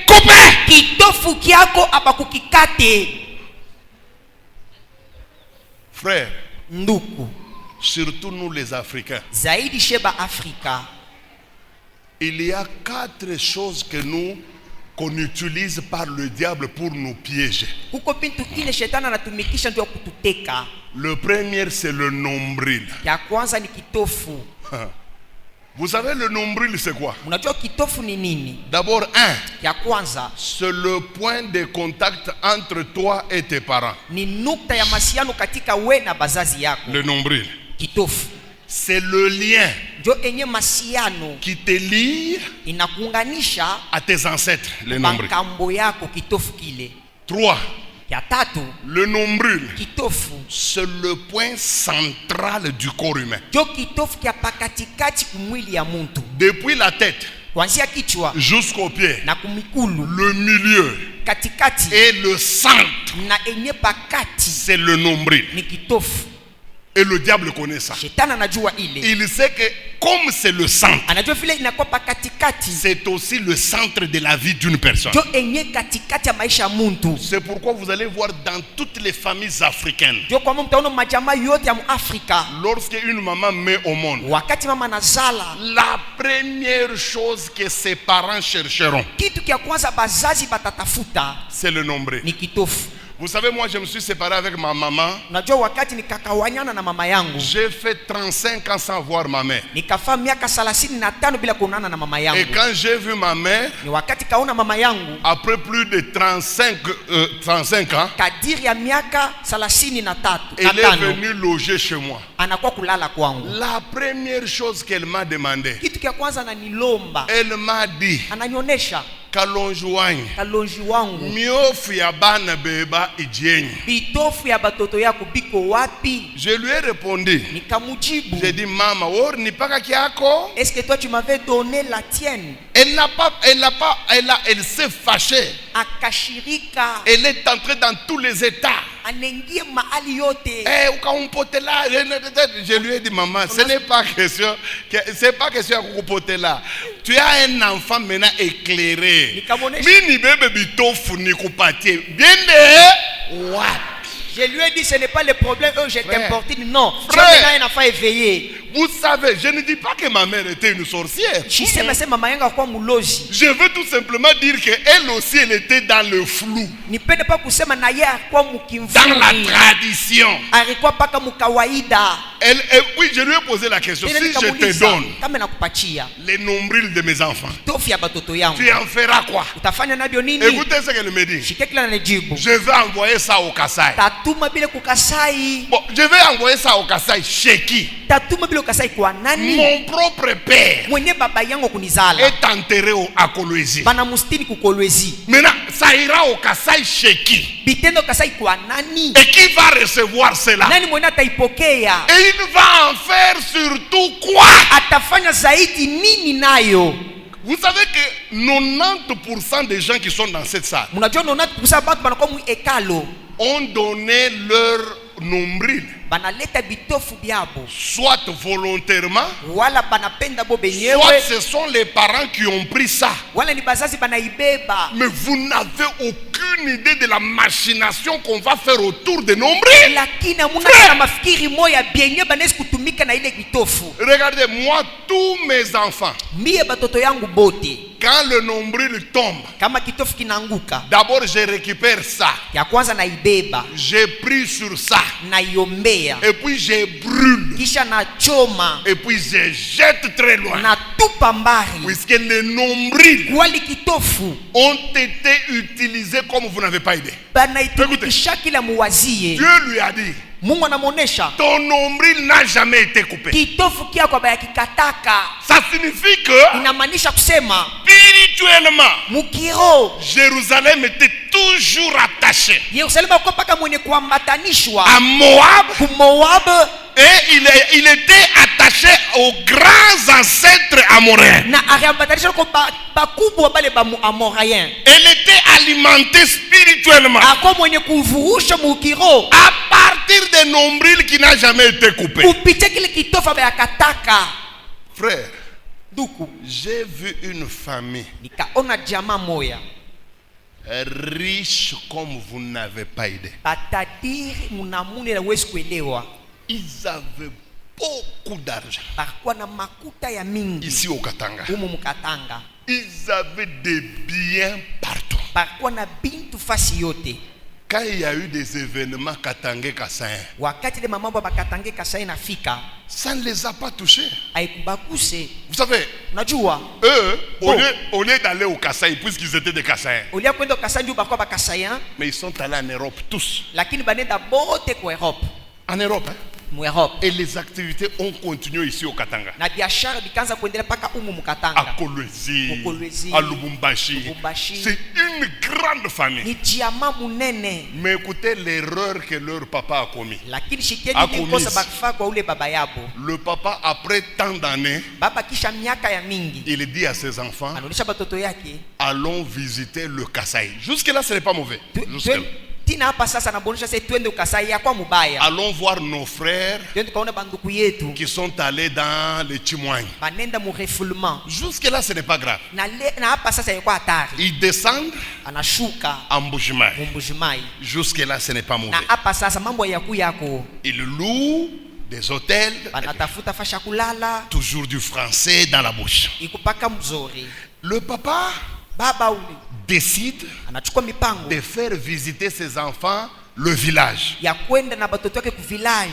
coupé. Frère, surtout nous les Africains, il y a 4 choses que nous qu'on utilise par le diable pour nous piéger. Le premier, c'est le nombril. Vous savez, le nombril, c'est quoi? D'abord, c'est le point de contact entre toi et tes parents. Le nombril. C'est le lien qui te lie à tes ancêtres, le nombril. 3. Le nombril, c'est le point central du corps humain. Depuis la tête jusqu'au pied, le milieu et le centre, c'est le nombril. Et le diable connaît ça. Il sait que comme c'est le centre, c'est aussi le centre de la vie d'une personne. C'est pourquoi vous allez voir dans toutes les familles africaines, lorsque une maman met au monde, la première chose que ses parents chercheront, c'est le nombril. Vous savez, moi je me suis séparé avec ma maman. J'ai fait 35 ans sans voir ma mère. Et quand j'ai vu ma mère, après plus de 35 ans, elle est venue loger chez moi. La première chose qu'elle m'a demandé, elle m'a dit, kalonjuwanyi miofu ya bana beba ijenyi. Je lui ai répondu, j'ai dit, maman, or ni paka kiako? Est-ce que toi tu m'avais donné la tienne? Elle s'est fâchée. Elle est entrée dans tous les états. Je lui ai dit, maman, ce n'est pas question, c'est pas question de couper là. Tu as un enfant maintenant éclairé. Mini bébé bitofu ni kupati. Bien de what? Je lui ai dit, ce n'est pas le problème, je t'importune. Non, tu as maintenant un enfant éveillé. Vous savez, je ne dis pas que ma mère était une sorcière. Je veux tout simplement dire qu'elle aussi, elle était dans le flou. Dans la tradition. Oui, je lui ai posé la question. Si je te donne les nombrils de mes enfants, tu en feras quoi? Écoutez ce qu'elle me dit. Je vais envoyer ça au Kassai. Bon, je vais envoyer ça au Kassai. Chez qui? Mon propre père est enterré à Kolwezi. Maintenant, ça ira au Kassai chez qui? Et qui va recevoir cela? Et il va en faire surtout quoi? Vous savez que 90% des gens qui sont dans cette salle ont donné leur nombril, soit volontairement, soit ce sont les parents qui ont pris ça. Mais vous n'avez aucune idée de la machination qu'on va faire autour des nombrils. Regardez, moi, tous mes enfants, quand le nombril tombe, d'abord je récupère ça, je prie sur ça, et puis je brûle, et puis je jette très loin, puisque les nombrils ont été utilisés comme vous n'avez pas idée. Écoutez, Dieu lui a dit, ton nombril n'a jamais été coupé. Ça signifie que spirituellement, Jérusalem était toujours attaché à Moab. Et il était attaché aux grands ancêtres amoréens. Elle était alimentée spirituellement à partir des nombrils qui n'a jamais été coupé. Frère, j'ai vu une famille riche comme vous n'avez pas idée. Ils avaient beaucoup d'argent. Ici au Katanga. Ils avaient des biens Parkuwa na bintu fasi yote. Quand il y a eu des événements Katangé Kassaïen, wakati le mambo ba Katangé Kassaïen nafika, ça ne les a pas touchés. Haikubakuse. Vous savez, unajua eux, au lieu d'aller au Kassaï, puisqu'ils étaient des Kassaïens, mais ils sont allés en Europe tous. Lakini banenda bote kwa Europe. En Europe, hein? Et les activités ont continué ici au Katanga. Na biashara bikaanza kuendelea paka umu mukatanga. À Kolwezi, à Lubumbashi. C'est une grande famille. Ni diama munene. Mais écoutez l'erreur que leur papa a commis. Lakini shikeni ni kosa bakfa kwa ule baba yabo. Le papa après tant d'années, baba kisha miaka ya mingi, il dit à ses enfants, anaonesha batoto yake, allons visiter le Kasaï. Jusque là ce n'est pas mauvais. Tina hapa sasa nabonesha sasa twende ukasai ya kwa mubaya. Allons voir nos frères qui sont allés dans le Chimouang. Banenda mu refoulement. Jusque là ce n'est pas grave. Na hapa sasa yako hatari. Ils descendent anashuka en Mbujimai. Jusque là ce n'est pas mauvais. Na hapa sasa mambo yaku yako. Ils louent des hôtels. Banatafuta fasha kulala. Toujours du français dans la bouche. Ikupaka mzuri. Le papa baba uli décide de faire visiter ses enfants le village.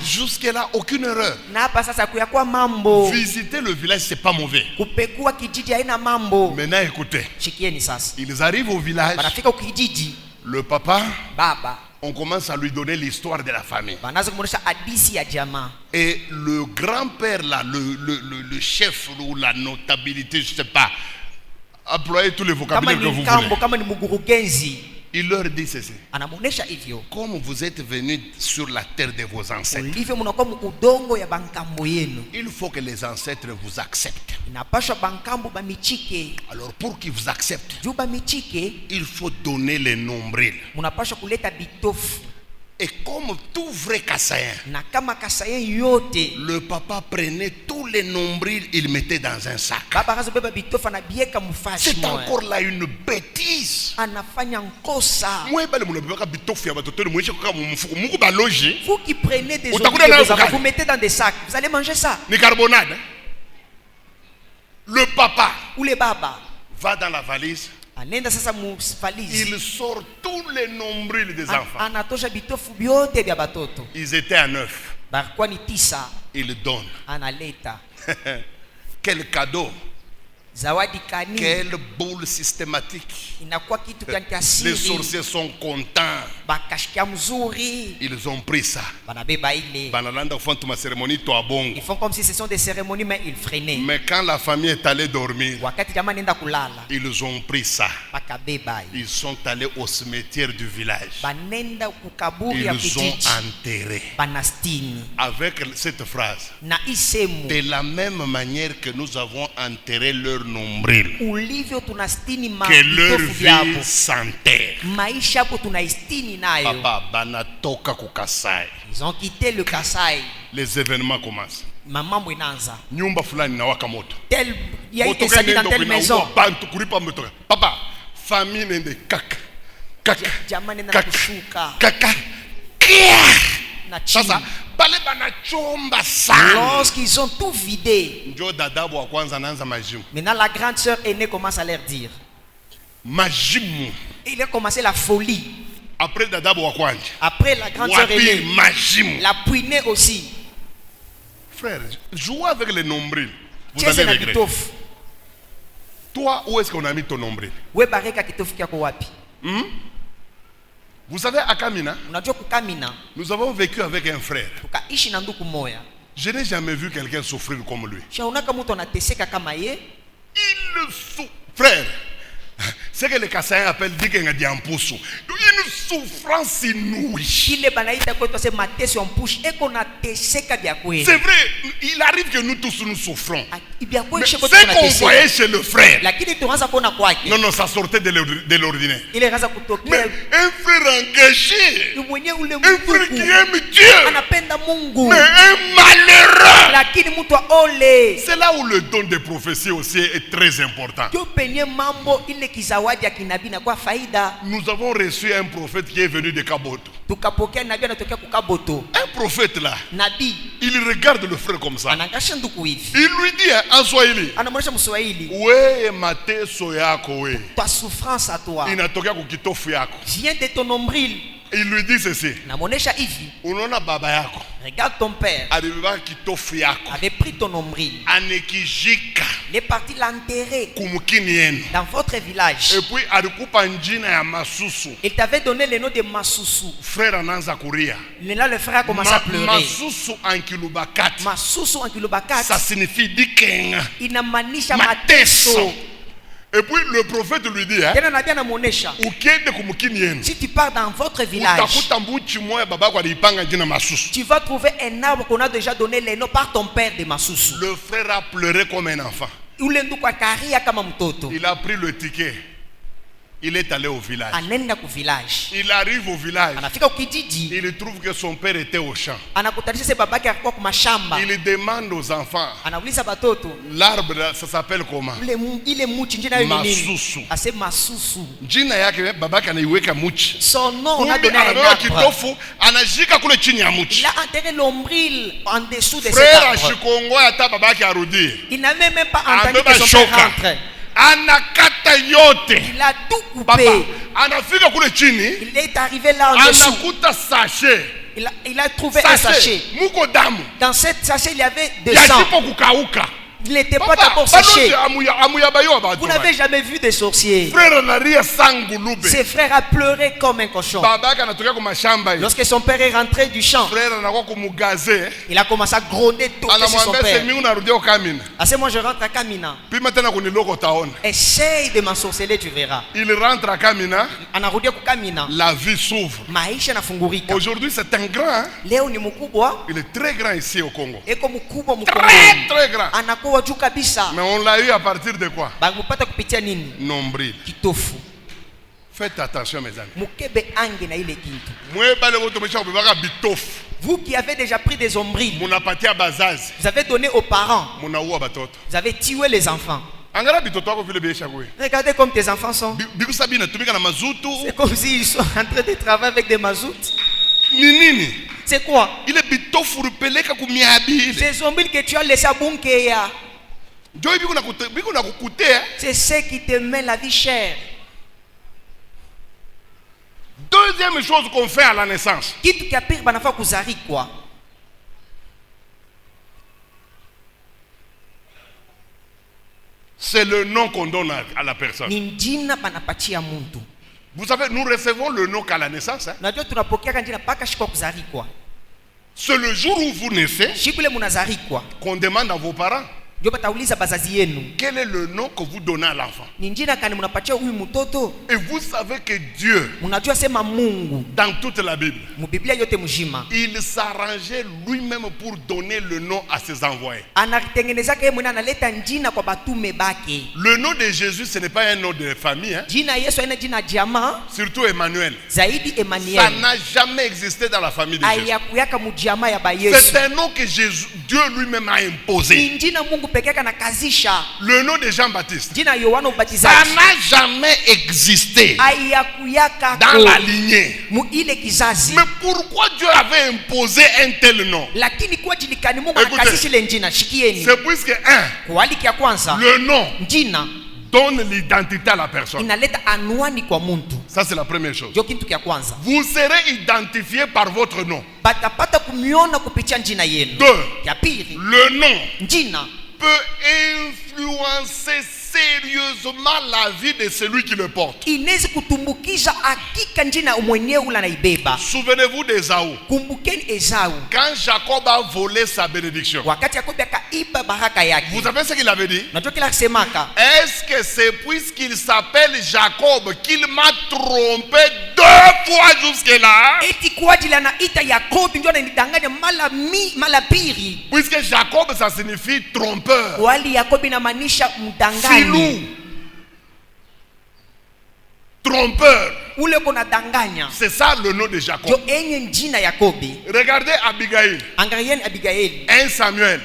Jusque là aucune erreur. Visiter le village c'est pas mauvais. Maintenant écoutez, ils arrivent au village. Le papa, on commence à lui donner l'histoire de la famille. Et le grand-père là, le chef ou la notabilité, je sais pas, employez tous les vocabulaires que vous voulez. Il leur dit ceci. Comme vous êtes venus sur la terre de vos ancêtres, il faut que les ancêtres vous acceptent. Alors pour qu'ils vous acceptent, il faut donner les nombrils. Et comme tout vrai Kassaïen, le papa prenait tous les nombrils, il mettait dans un sac. C'est encore là une bêtise. Vous qui prenez des olives, vous mettez dans des sacs, vous allez manger ça. Le papa ou les baba va dans la valise. Il sort tous les nombrils des enfants. Ils étaient à 9. Il donne. Quel cadeau. Quelle boule systématique. Les sorciers sont contents. Ils ont pris ça. Ils font comme si ce sont des cérémonies, mais ils freinaient. Mais quand la famille est allée dormir, ils ont pris ça. Ils sont allés au cimetière du village. Ils ont enterré. Avec cette phrase. De la même manière que nous avons enterré leur nombril, que leur vie s'enterre. Papa, banatoka ku Kasai. Ils ont quitté le Kasai. Les événements commencent. Nyumba fulani na waka moto. Il y a eu des incendie dans telle maison. Papa, famille nende kaka. Sasa pale banachomba sana. Lorsqu'ils ont tout vidé, njo dadabu wa kwanza anaanza majimu. Maintenant la grande sœur aînée commence à leur dire majimu. Il a commencé la folie. Après dadabu wa kwanza, après la grande sœur aînée, majimu. La puinée aussi. Frère, jouez avec les nombrils. Vous allez regretter. Toi, où est-ce qu'on a mis ton nombril? Vous savez, à Kamina, nous avons vécu avec un frère. Je n'ai jamais vu quelqu'un souffrir comme lui. Il souffre. Frère, c'est que les Kassaïens appellent une souffrance inouïe. C'est vrai, il arrive que nous tous nous souffrons. Mais ce qu'on voyait chez le frère, non, ça sortait de l'ordinaire. Mais un frère engagé, un frère qui aime Dieu, mais un malheureux, C'est là où le don de prophétie aussi est très important. Nous avons reçu un prophète qui est venu de Kaboto. Un prophète là, il regarde le frère comme ça. Il lui dit en Swahili, ouais, mate soyako we. Ta souffrance à toi Inatoka kukitofu yako. vient de ton nombril. Il lui dit ceci. Namonesha hivi. Unaona baba yako. Regarde ton père. Alibeba kitofu yako. Avait pris ton nombril. Anekijika. Il est parti l'enterrer. Kumukini yenu. Dans votre village. Et puis alikupa njina ya masusu. Il t'avait donné le nom de Masusu. Frère anaanza kuria. Là le frère a commencé à pleurer. Masusu en kilobakati. Masusu en kilobakati. Ça signifie dikenga. Inamaanisha mateso. Et puis le prophète lui dit, si tu pars dans votre village, tu vas trouver un arbre qu'on a déjà donné les noms par ton père de Masusu. Le frère a pleuré comme un enfant. Il a pris le ticket. Il est allé au village. Il arrive au village. Il trouve que son père était au champ. Il demande aux enfants. L'arbre, ça s'appelle comment? Masusu. Jina yake baba kanaiweka muchi. Son nom on a donné un arbre. Il a enterré l'ombril en dessous de cet arbre. Il n'a même pas entendu que son père rentre. Anakata yote. Il a tout coupé. Anafika kule chini. Il est arrivé là en dessous. Anakuta sachet. Il a trouvé un sachet. Muko damu. Dans cet sachet il y avait de sang. Il n'était pas d'abord séché. Vous n'avez jamais vu des sorciers. Ses frères a pleuré comme un cochon. Lorsque son père est rentré du champ, il a commencé à gronder tout son père. Assez moi je rentre à Kamina. Essaye de m'ensorceler, tu verras. Il rentre à Kamina. Kamina. La vie s'ouvre. Aujourd'hui c'est un grand. Il est très grand ici au Congo. Très très grand. Mais on l'a eu à partir de quoi? Nombril. Faites attention mes amis. Vous qui avez déjà pris des ombrils, vous avez donné aux parents, vous avez tué les enfants. Regardez comme tes enfants sont. C'est comme s'ils sont en train de travailler avec des mazoutes. C'est quoi? Ces ombrils que tu as laissés à Bunkeya. C'est ce qui te met la vie chère. Deuxième chose qu'on fait à la naissance. C'est le nom qu'on donne à la personne. Vous savez, nous recevons le nom qu'à la naissance. Hein? C'est le jour où vous naissez qu'on demande à vos parents. Quel est le nom que vous donnez à l'enfant? Et vous savez que Dieu, dans toute la Bible, il s'arrangeait lui-même pour donner le nom à ses envoyés. Le nom de Jésus, ce n'est pas un nom de famille. Hein? Surtout Emmanuel. Ça n'a jamais existé dans la famille de Jésus. C'est un nom que Dieu lui-même a imposé. Le nom de Jean-Baptiste, ça n'a jamais existé dans la lignée. Mais pourquoi Dieu avait imposé un tel nom? Écoutez, c'est puisque le nom donne l'identité à la personne. Ça c'est la première chose. Vous serez identifié par votre nom. 2. Le nom peut influencer sérieusement la vie de celui qui le porte. Souvenez-vous d'Ésaü. Quand Jacob a volé sa bénédiction, vous savez ce qu'il avait dit? Est-ce que c'est puisqu'il s'appelle Jacob qu'il m'a trompé 2 fois jusque-là? Puisque Jacob ça signifie trompeur. Filou. Trompeur. C'est ça le nom de Jacob. Regardez Abigail. 1 Samuel.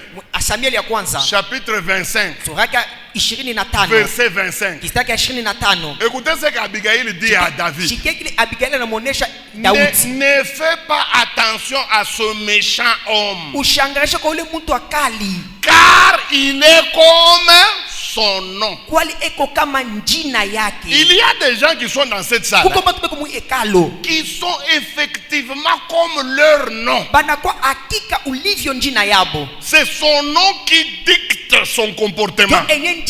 Samuel ya kwanza chapitre 25 suraka 25 verset 25. kistaki ya 25. Écoutez ce qu'Abigail dit à David. Shikekile Abigail anamuonesha Daudi. Ne fais pas attention à ce méchant homme. Ushangarisha kwa ule mtu akali. Car il est comme son nom. Il y a des gens qui sont dans cette salle qui sont effectivement comme leur nom. C'est son nom qui dicte son comportement. Mes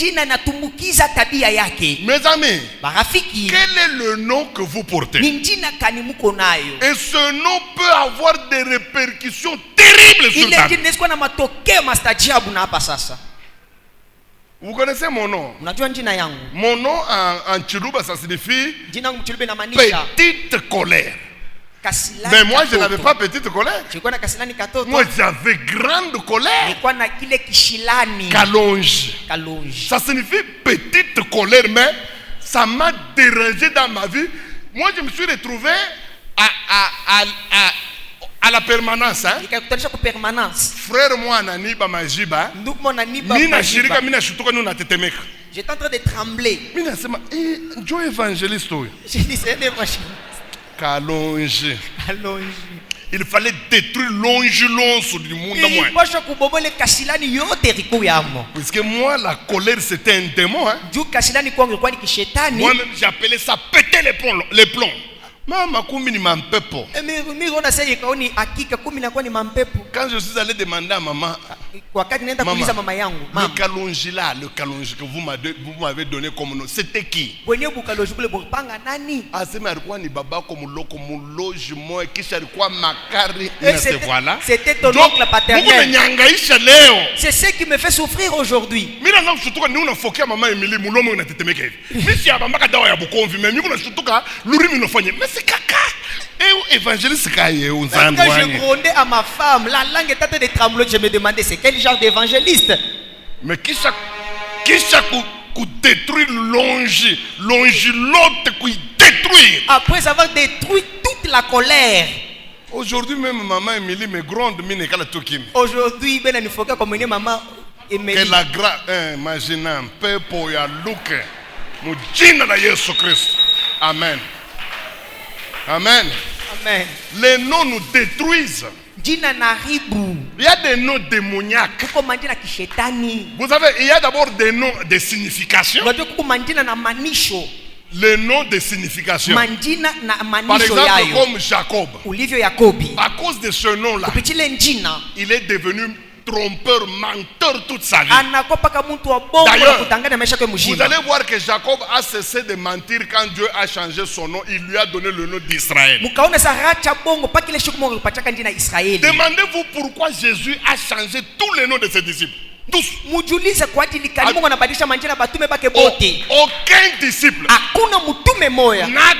amis, quel est le nom que vous portez? Et ce nom peut avoir des répercussions terribles sur ta vie. Vous connaissez mon nom? Mon nom en Chiluba, ça signifie petite colère. Mais moi, je n'avais pas petite colère. Moi, j'avais grande colère. Kalonji. Ça signifie petite colère, mais ça m'a dérangé dans ma vie. Moi, je me suis retrouvé à la permanence, hein? Frère moi Naniba Majiba. J'étais en train de trembler. Joe évangéliste. Kalonji. Il fallait détruire l'onge du monde. Puisque moi, la colère, c'était un démon. Hein? Moi-même, j'appelais ça péter les plombs. Quand je suis allé demander à maman, le kalonji là, le kalonji que vous m'avez donné comme nom, c'était qui? C'était ton oncle paternel. C'est ce qui me fait souffrir aujourd'hui. C'est caca. Et évangéliste quand je grondais à ma femme, la langue était en train de trembler. Je me demandais c'est quel genre d'évangéliste. Mais qui ça détruire l'onge, l'autre qui détruire. Après avoir détruit toute la colère. Aujourd'hui même maman Émilie me gronde mine kala tokim. Aujourd'hui ben il faut que comme maman Émilie. Que la grâce imaginant pepo ya luke. Mujina na Yesu Christ. Amen. Amen. Amen. Les noms nous détruisent. Il y a des noms démoniaques. Vous savez, il y a d'abord des noms de signification. Les noms de signification. Par exemple, comme Jacob. À cause de ce nom-là, il est devenu trompeur, menteur toute sa vie. D'ailleurs, vous allez voir que Jacob a cessé de mentir quand Dieu a changé son nom. Il lui a donné le nom d'Israël. Demandez-vous pourquoi Jésus a changé tous les noms de ses disciples. Tous. Aucun disciple n'a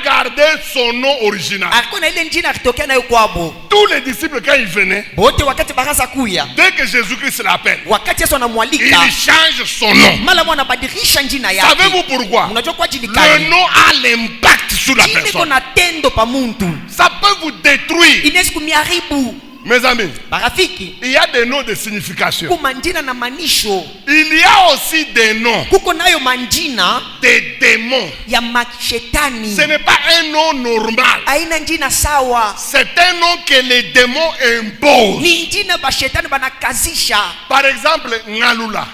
gardé son nom original. Tous les disciples, quand ils venaient, dès que Jésus-Christ l'appelle, il change son nom. Savez-vous pourquoi? Le nom a l'impact sur la personne. Ça peut vous détruire. Mes amis, il y a des noms de signification. Il y a aussi des noms des démons. Ce n'est pas un nom normal. C'est un nom que les démons imposent. Par exemple, Ngalula.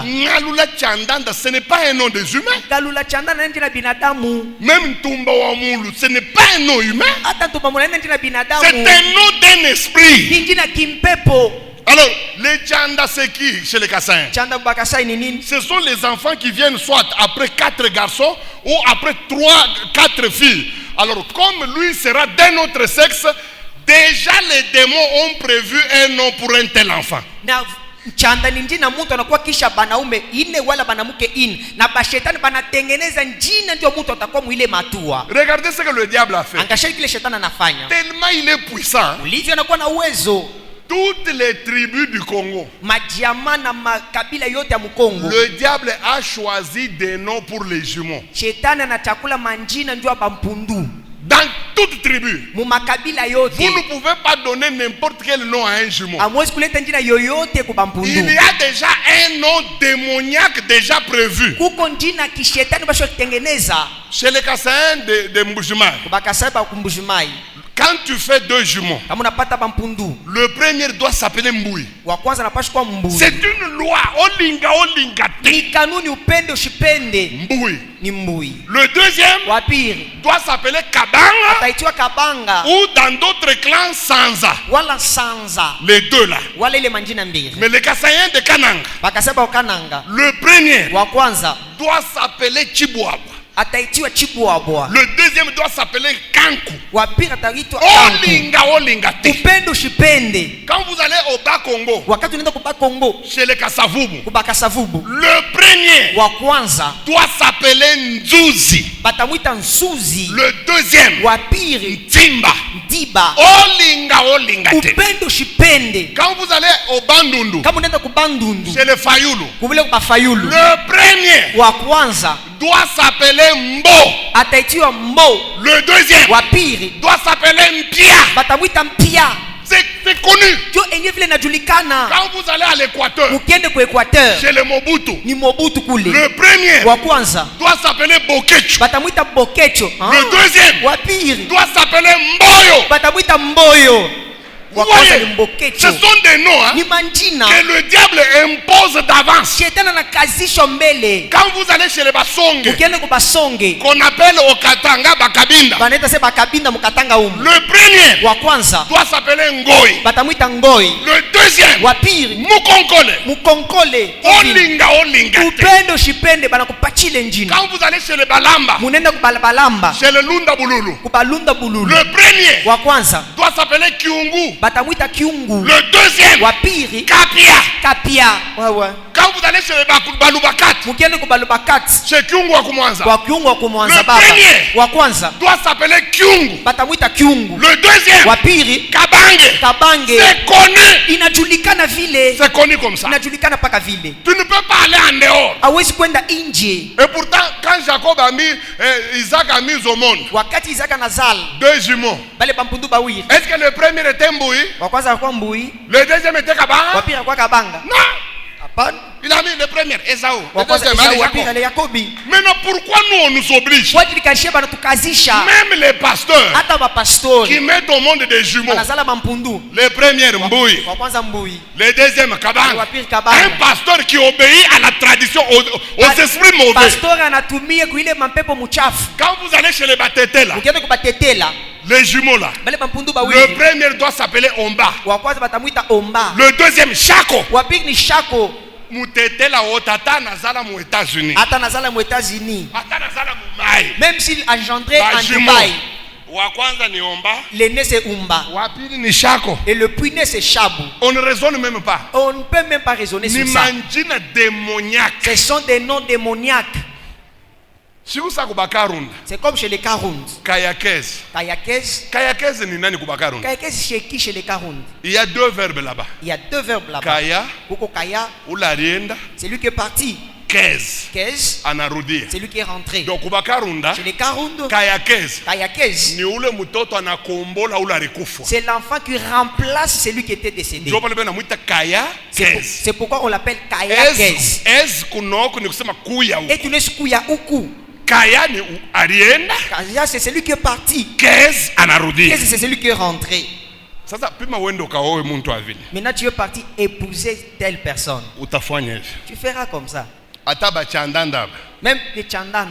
Ngalula Chandanda, ce n'est pas un nom des humains. Même Tumba Wamulu, ce n'est pas un nom humain. C'est un nom d'un esprit. Alors, les Chanda, c'est qui chez les Kassans? Ce sont les enfants qui viennent soit après 4 garçons ou après 4 filles. Alors, comme lui sera d'un autre sexe, déjà les démons ont prévu un nom pour un tel enfant. Chanda ni njina mtu anakuwa kisha banaume ine wala banamuke ine na bashetani banatengeneza njina ndio mtu atakuwa mwile matua. Regardez ce que le diable a fait. Angalia kile shetani anafanya. Tellement il est puissant. Ulivyo anakuwa na uwezo. Toutes les tribus du Congo, majiama na makabila yote ya Mkongo, le diable a choisi des noms pour les jumeaux. Shetani anachakula manjina ndio bampundu. Dans toute tribu, mu makabila yote, vous ne pouvez pas donner n'importe quel nom à un jumeau. amwezi kuleta njina yoyote ku bampundu. Il y a déjà un nom démoniaque déjà prévu. Kuko njina kishetani basho kutengeneza. Chez les Kassaïens de Mbujimayi, Kubakasai ba kumbujimayi, quand tu fais deux jumeaux, kama unapata bampundu, le premier doit s'appeler Mbui. wa kwanza anapaswa kuwa mbui. C'est une loi. Olinga Ni kanuni, upende ushipende, Mbui. ni mbui. Le deuxième Wa pili doit s'appeler Kabanga, ataitwa kabanga ou dans d'autres clans Sanza. wala sanza, Les deux là. wala ile manjina mbili. Mais les Kassaïens de Kananga, Bakasaba ukananga, le premier wa kwanza doit s'appeler Chibouab. ataitiwa chibwabwa, Le deuxième doit s'appeler Kanku. wa pili ataitwa kanku. Olinga te. Upende ushipende. Quand vous allez au Bas Congo, Wakati unaenda kuba Kongo, chez les Kassavubu, kubakasavubu, le premier wa kwanza doit s'appeler Nzuzi. batamwita nsuzi, Le deuxième, wa pili Timba. ndiba. Olinga te. Upende ushipende. Quand vous allez au Bandundu, Kama unaenda kubandundu, chez les Fayoulou, kubule kubafayulu, le premier wa kwanza doit s'appeler Mbo. ataitiwa mbo, Le deuxième wa pili doit s'appeler Mpia. batamwita mpia. C'est connu. Jo enye vile najulikana. Quand vous allez à l'Équateur, Ukiende ku Equateur, chez les Mobutu, ni Mobutu kule, le premier wa kwanza doit s'appeler Bokechu. batamwita Bokecho. Le deuxième wa pili doit s'appeler Mboyo. batamwita Mboyo. Vous Wa kwanza voyez, ni ce Mbokecho. sont des noms hein, Ni manjina que le diable impose d'avance. shetani anakazisha mbele. Quand vous allez chez les Basonge, Ukiende kubasonge, qu'on appelle au Katanga Bakabinda, banaita se bakabinda mukatanga umu, le premier wa kwanza doit s'appeler Ngoi. batamwita Ngoi, Le deuxième, wa pili Mukonkole. Mukonkole. Olinga te. Upende ushipende banakupachile njina. Quand vous allez chez les Balamba, Munenda kubalamba, chez le Lunda Bululu, kubalunda bululu, le premier wa kwanza doit s'appeler Kiungu. batamwita Kiungu, Le deuxième, wa pili Kapia. Kapia. Wewe Quand vous allez chez les Balubakat, mukiende kubalubakati, chez Kiungu wa Kumwanza, kwa Kiungu wa kumwanza Le baba, premier. wa kwanza doit s'appeler Kiungu. batamwita Kiungu, Le deuxième, wa pili Kabange. Kabange. C'est connu. Inajulikana vile, C'est connu comme ça. inajulikana paka vile, Tu ne peux pas aller en dehors. hawezi kwenda nje. Et pourtant, quand Jacob a mis, Isaac a mis au monde Wakati Isaka nazala deux jumeaux, bale bampundu bawili, est-ce que le premier était Mboui? wa kwanza alikuwa mbui, Le deuxième était wa Kabanga? pili alikuwa kabanga. Non. Hapana, Il a mis le premier, Esaü. wa Le kwanza deuxième, Esau, allez, wa pili Jacob. ale Yakobi. Maintenant, pourquoi nous on nous oblige? Wajilikashia banatukazisha, Même les pasteurs hata bapastori qui mettent au monde des jumeaux. banazala bampundu, Le premier Mboui, wa kwanza mbui, le deuxième Kabanga. wa pili kabanga. Un pasteur qui obéit à la tradition, aux esprits mauvais. Pastori anatumia kuile mampepo muchafu. Quand vous allez chez les Batete là, Ukienda kubatetela les jumeaux là, bale bampundu le bawili, premier doit s'appeler Omba. wa kwanza batamwita Omba, Le deuxième Shako. wa pili ni Shako. Mutetela otata nazala mu États-Unis. Hata nazala mu États-Unis, Ata nazala mu Mai. même s'il engendré Ba en jumeaux. Dubaï. Wa kwanza ni Omba, L'aîné c'est Umba wa pili ni Shako. et le plus né c'est Shabu. On ne raisonne même pas. On ne peut même pas raisonner Ni sur ça. manjina démoniaque. Ce sont des noms démoniaques. Sikusa kubakarunda. C'est comme chez les Karund. Kayakez. Kayakez. Kayakez ni nani kubakarunda? Kayakez chez qui chez les Karund? Il y a deux verbes là-bas. Il y a deux verbes là-bas. Kaya, Koko Kaya, ularienda, c'est lui qui est parti. kez, Kez, anarudia. c'est lui qui est rentré. Donc kubakarunda, Chez les Karund, kayakez Kayakez, ni ule mtoto anakombola ule alikufa. c'est l'enfant qui remplace celui qui était décédé. Ndio pale bana muita kaya kez. C'est pourquoi on l'appelle Kayakez. Ez kunoko ni kusema kuya huko. Et tu laisses Kouya Uku. Kaya ni alienda, Kaya, c'est celui qui est parti. kez anarudia. Kez, c'est celui qui est rentré. Sasa pima wendo kaoe muntu avile. Maintenant, tu es parti épouser telle personne. Utafanya hivi. Tu feras comme ça. Ata bachandanda Même les Chandanda.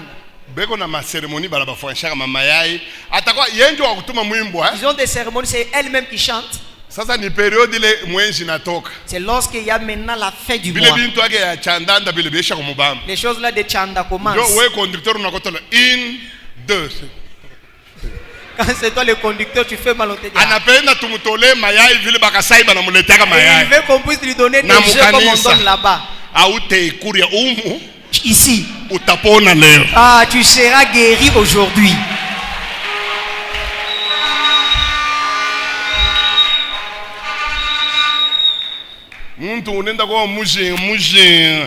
beko na maseremoni bala bafanyishaka mama yai atakuwa yeye wa kutuma mwimbo Ils ont des cérémonies, c'est elle-même qui chante. Sasa ni periode ile mwenji natoka. C'est lorsqu'il y a maintenant la fin du Bile mois. bintu yake ya chandanda bile besha kumubamba. Les choses là de Chanda commencent. Ndio wewe conducteur unakotola in 2. Quand c'est toi le conducteur, tu fais mal au tête. Anapenda tumutole mayai vile bakasai banamuleteka Et mayai. il veut qu'on puisse lui donner des Na jeux comme on mukanisa. donne là-bas. Aute kuria umu Ici. utapona leo. Ah, tu seras guéri aujourd'hui. Muntu unaenda kwa mujinga.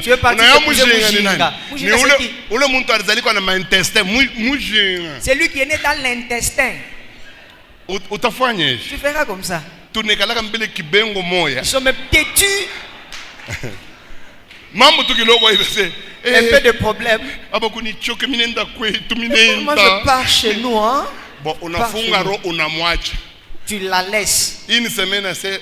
Tu es parti pour mujinga. Ule muntu alizalikwa na maintestin mujinga. C'est lui qui est né dans l'intestin. Utafanya. Tu feras comme ça. Tunekalaka mbele kibengo moya. Ils sont même têtus. Mambo tukiloko hivi. Un peu de problème. Moi je pars chez nous, hein. Bon, on a fungaro, on a moitié. Tu la laisses. Une semaine, c'est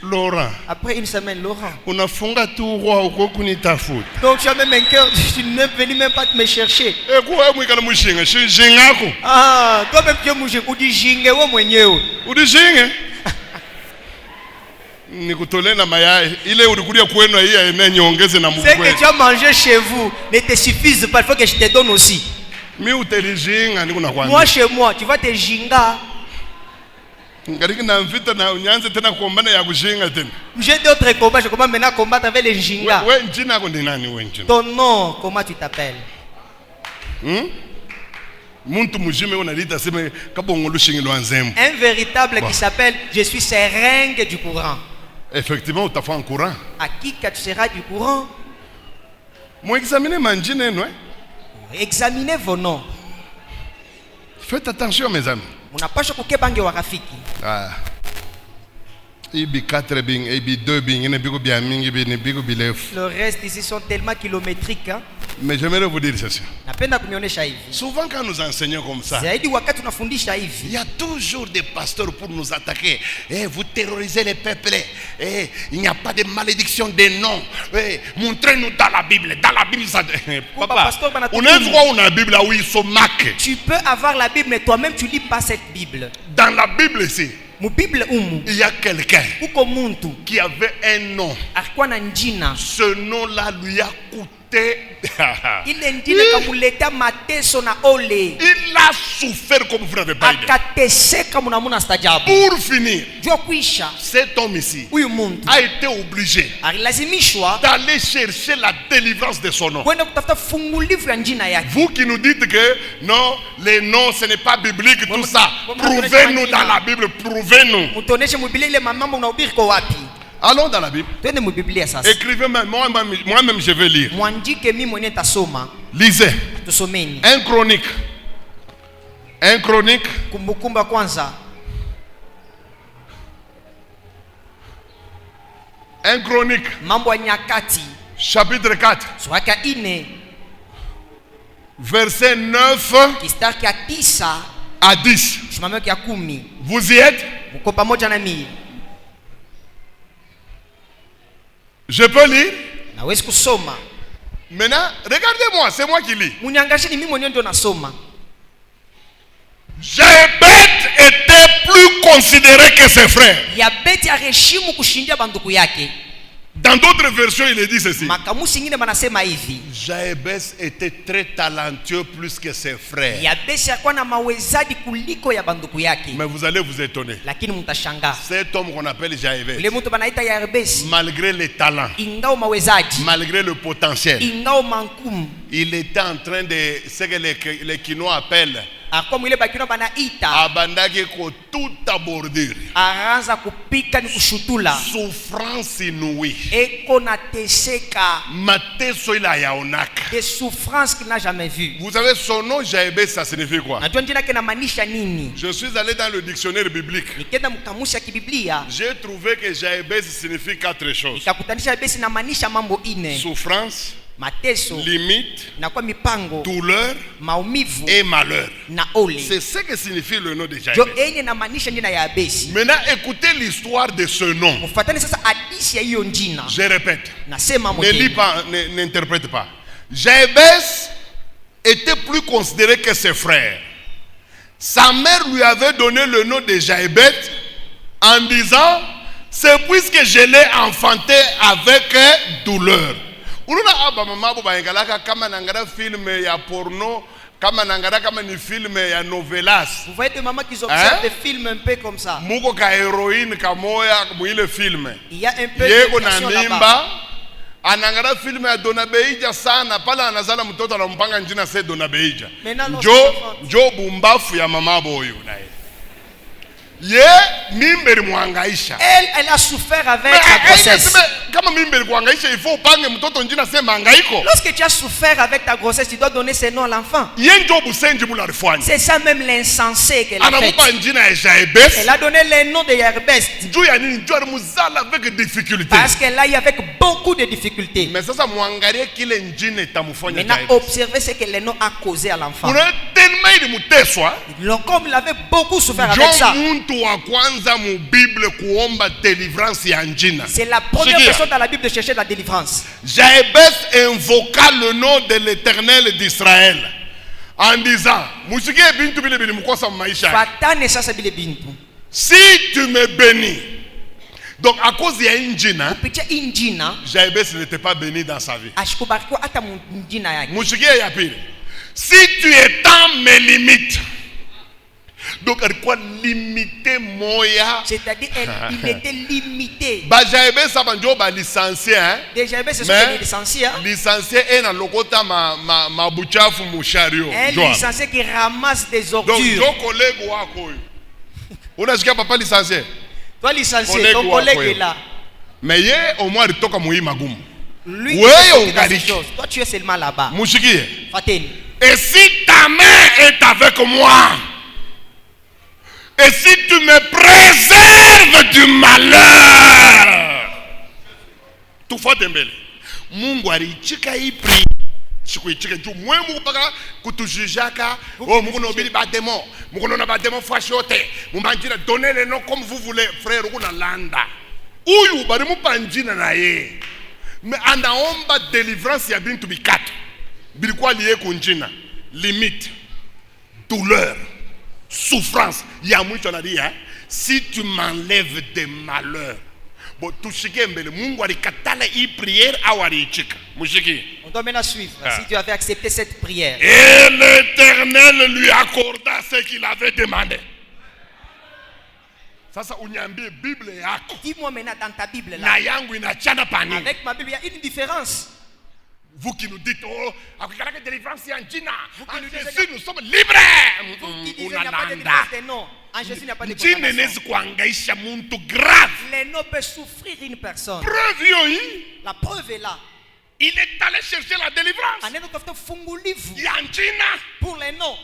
Laurent. Après une semaine, Laurent. On a funga tout roi au kokuni ta faute. Donc tu as même un cœur, tu n'es venu même pas me chercher. Eh quoi, moi quand mushinga, je jingako. Ah, toi même tu mushinga, ou di jinge ou mwenyewe. Ou di jinge. Nikutolea na mayai ile ulikulia kwenu hii ene nyongeze na mkwe. Ce que tu as mangé chez vous ne te suffise pas, il faut que je te donne aussi. Mi utelijinga niko na kwambia. Moi chez moi, tu vas te jinga. Ngariki na mvita na unyanze tena kuombana ya kujinga tena. J'ai d'autres combats, je commence maintenant à combattre avec les jinga. Wewe njina yako ni nani wewe njina? Ton nom, comment tu t'appelles? Muntu mujime unalita sema kabongo lushingilo nzembo. Un véritable qui s'appelle je suis seringue du courant. Effectivement, tu as fait un courant. À qui que tu seras du courant? Moi examiner manjine non? Examinez vos noms. Faites attention mes amis. Unapaswa kukebange warafiki. Ah. Ibi 4 bing, ibi 2 bing, ine bigo bia mingi bi ne bigo bilef. Le reste ici sont tellement kilométriques, hein? Mais j'aimerais vous dire ceci. Napenda kunionyesha hivi. Souvent quand nous enseignons comme ça, zaidi wakati tunafundisha hivi, il y a toujours des pasteurs pour nous attaquer. Vous terrorisez les peuples. Il n'y a pas de malédiction des noms. Montrez-nous dans la Bible. Dans la Bible, ça. Papa, on a droit à la Bible où ils sont marqués. Tu peux avoir la Bible, mais toi-même tu lis pas cette Bible. Dans la Bible ici, il y a quelqu'un qui avait un nom. Ce nom-là lui a coûté. Il a souffert comme vous n'avez pas idée. Pour finir, cet homme ici a été obligé d'aller chercher la délivrance de son nom. Vous qui nous dites que non, les noms ce n'est pas biblique, tout ça, prouvez-nous dans la Bible, prouvez-nous. Allons dans la Bible. Écrivez moi-même je vais lire. Lisez. 1 Chronique. 1 Chronique. 1 Chronique. Chapitre 4. Verset 9 à 10. Vous y êtes? Je peux lire? Maintenant, regardez-moi, c'est moi qui lis. Jabet était plus considéré que ses frères. Dans d'autres versions, il est dit ceci. Jabes était très talentueux plus que ses frères. Mais vous allez vous étonner. Cet homme qu'on appelle Jabes, malgré les talents, malgré le potentiel, il était en train de ce que les Kinois appellent abandaki ko tout abordir. Souffrance inouïe. Mateso ila yaonaka. Des souffrances qu'il n'a jamais vues. Vous savez son nom Jabes, ça signifie quoi? Je suis allé dans le dictionnaire biblique. J'ai trouvé que Jabes signifie 4 choses. Souffrance, limite, douleur et malheur. C'est ce que signifie le nom de Jabes. Maintenant, écoutez l'histoire de ce nom. Je répète. Ne lis pas, n'interprète pas. Jabes était plus considéré que ses frères. Sa mère lui avait donné le nom de Jabet en disant: c'est puisque je l'ai enfanté avec douleur. Film ya porno, kama nangara kama ni film ya novelas. Vous voyez des mamans qui observent des films un peu comme ça. Muko ka héroïne kamoya mwile film. Il y a un peu de là-bas. Anangara film ya Donabeija sana pala anazala mtoto anampanga njina se Donabeija. Jo bumbafu ya mama boyo naye. Elle a souffert avec la grossesse. Lorsque tu as souffert avec ta grossesse, tu dois donner ce nom à l'enfant. C'est ça même l'insensé qu'elle a fait. Elle a donné le nom de Jarbes. Parce qu'elle a eu avec beaucoup de difficultés. Maintenant, observez ce que le nom a causé à l'enfant. Comme il avait beaucoup souffert avec ça. C'est la première personne dans la Bible de chercher la délivrance. Jarbes invoqua le nom de l'Éternel d'Israël en disant, si tu me bénis. Donc à cause de Injina, Jarbes n'était pas béni dans sa vie. Si tu étends mes limites. Donc elle quoi limiter moya. C'est-à-dire il était limité. Jarbes sabanjo ba licencié hein. Jarbes se sont licenciés. Licencié est dans lokota ma buchafu mu chariot. Un licencié qui ramasse des ordures. Donc ton collègue wako. On a jusqu'à papa licencié. Toi licencié, ton collègue est là. Mais hier au moins il toka muhi magumu. Lui, toi tu es seulement là-bas. Mushiki. Fateni. Et si ta main est avec moi, et si tu me préserves du malheur, tout faut dembele. Mungu alichika ipri. Chikuichika tu mwe mungu paka kutujujaka. Oh mungu no bili ba démon. Mungu no ba démon fashote. Mubanjira donner les noms comme vous voulez, frère kuna landa. Uyu bari mupanjina na ye. Mais anaomba délivrance ya bintu bikatu. Bilikuwa lié kunjina. Limite, douleur, souffrance. Il y a beaucoup de dit, hein? Si tu m'enlèves des malheurs, bon, tout ce qui est mbele, mungu alikatala i prière awari chika. Mushiki. On doit maintenant suivre. Si tu avais accepté cette prière. Et l'Éternel lui accorda ce qu'il avait demandé. Ça, unyambie Bible yako. Dis-moi maintenant dans ta Bible là. Na yangu inachana pani. Avec ma Bible, il y a une différence. Vous qui nous dites, oh, avec la délivrance en China, en Jésus, nous sommes libres. Vous qui disiez qu'il n'y a pas de délivrance, non. En Jésus, il n'y a pas de délivrance. Les noms peuvent souffrir une personne. Preuve, la preuve est là. Il est allé chercher la délivrance. Pour les noms.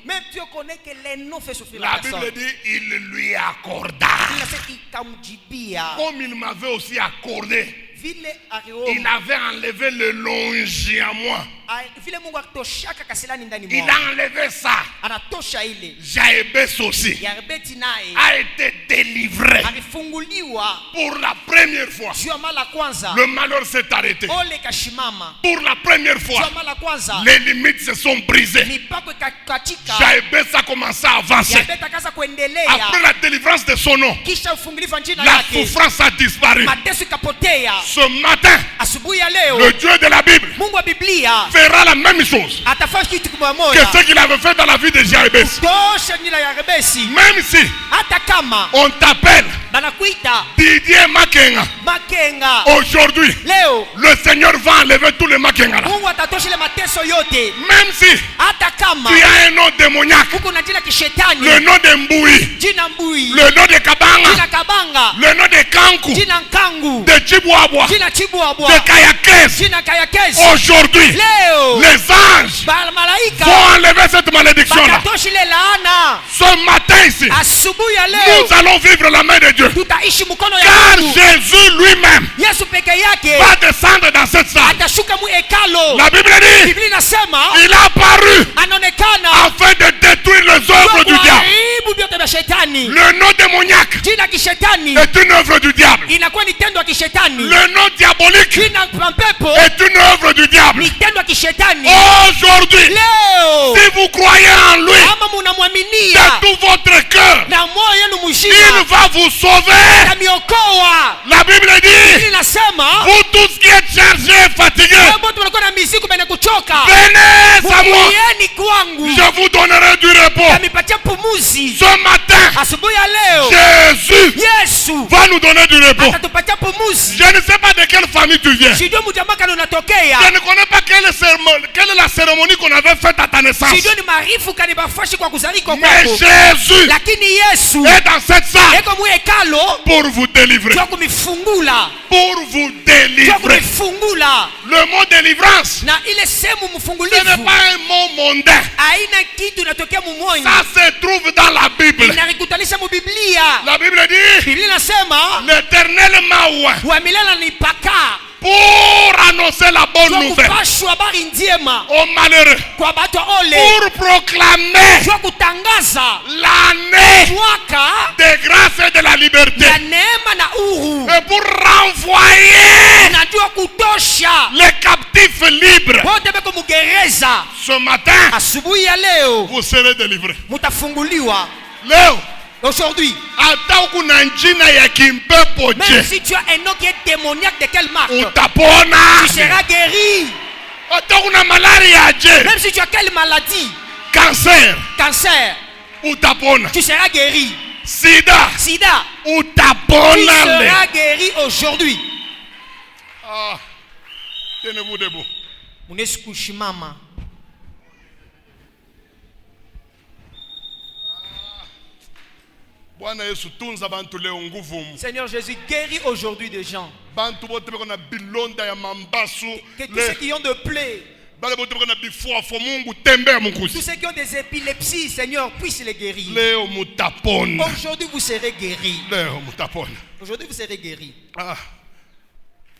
Même Dieu connaît que les noms fait souffrir la personne. La Bible dit, il lui accorda. Comme il m'avait aussi accordé. Il avait enlevé le longe à moi. Il a enlevé ça. Jarbes aussi a été délivré pour la première fois. Le malheur s'est arrêté. Pour la première fois, les limites se sont brisées. Jarbes a commencé à avancer. Après la délivrance de son nom, la souffrance a disparu. Ce matin, le Dieu de la Bible fera la même chose que ce qu'il avait fait dans la vie de Jarbes. Même si on t'appelle Didier Makenga, aujourd'hui le Seigneur va enlever tous les Makenga. Même si tu as un nom démoniaque, le nom de Mboui, le nom de Kabanga, le nom de Kanku, de Chibuabwa, de Kayakes, aujourd'hui les anges vont enlever cette malédiction là. Ce matin ici, nous allons vivre la main de Dieu, car Jésus lui-même va descendre dans cette salle. La Bible dit, il a apparu afin de détruire les œuvres du diable. Le nom démoniaque est une œuvre du diable. Le nom diabolique est une œuvre du diable. Aujourd'hui, si vous croyez en lui de tout votre cœur, il va vous sauver. La Bible dit, vous tous qui êtes chargés et fatigués, venez à moi, je vous donnerai du repos. Ce matin, Jésus va nous nous donner du repos. Je ne sais pas de quelle famille tu viens. Je ne connais pas quelle est la cérémonie qu'on avait faite à ta naissance. Mais Jésus est dans cette salle pour vous délivrer. Pour vous délivrer. Le mot délivrance, ce n'est pas un mot mondain. Ça se trouve dans la Bible. La Bible dit, l'Éternel m'a oint pour annoncer la bonne nouvelle aux malheureux, pour proclamer l'année de grâce et de la liberté, et pour renvoyer les captifs libres. Ce matin, vous serez délivrés. Léo, aujourd'hui, même si tu as un nom qui est démoniaque de quelle marque, tu seras guéri. Même si tu as quelle maladie, cancer, tu seras guéri. Sida, tu seras guéri aujourd'hui. Tenez-vous debout. Seigneur Jésus, guéris aujourd'hui des gens. Que tous ceux qui ont de plaies, tous ceux qui ont des épilepsies, Seigneur, puissent les guérir. Aujourd'hui, vous serez guéris. Aujourd'hui, vous serez guéris.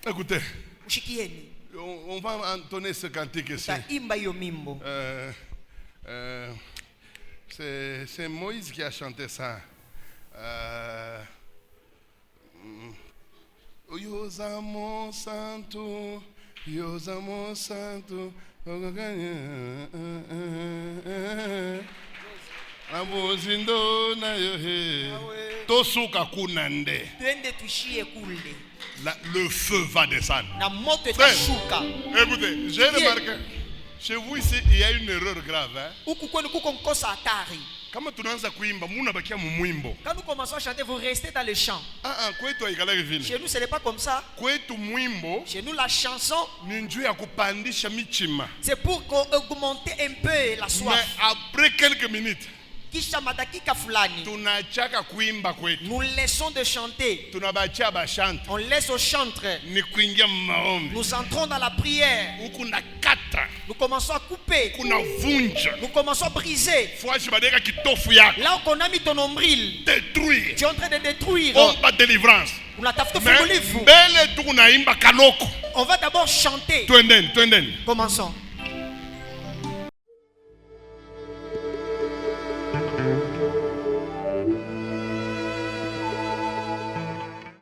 Écoutez, on va entonner ce cantique ici. C'est Moïse qui a chanté ça. Yozamo santo, Yozamo santo, Amozindo na yohe, Tosuka kunande. Le feu va descendre. Frère, écoutez, j'ai remarqué, chez vous ici, il y a une erreur grave. Quand nous commençons à chanter, vous restez dans le chant. Chez nous, ce n'est pas comme ça. Chez nous, la chanson, c'est pour augmenter un peu la soif. Mais après quelques minutes, nous laissons de chanter. On laisse au chantre. Nous entrons dans la prière. Nous commençons à couper. Nous commençons à briser. Là où on a mis ton nombril, tu es en train de détruire. On va d'abord chanter. Commençons.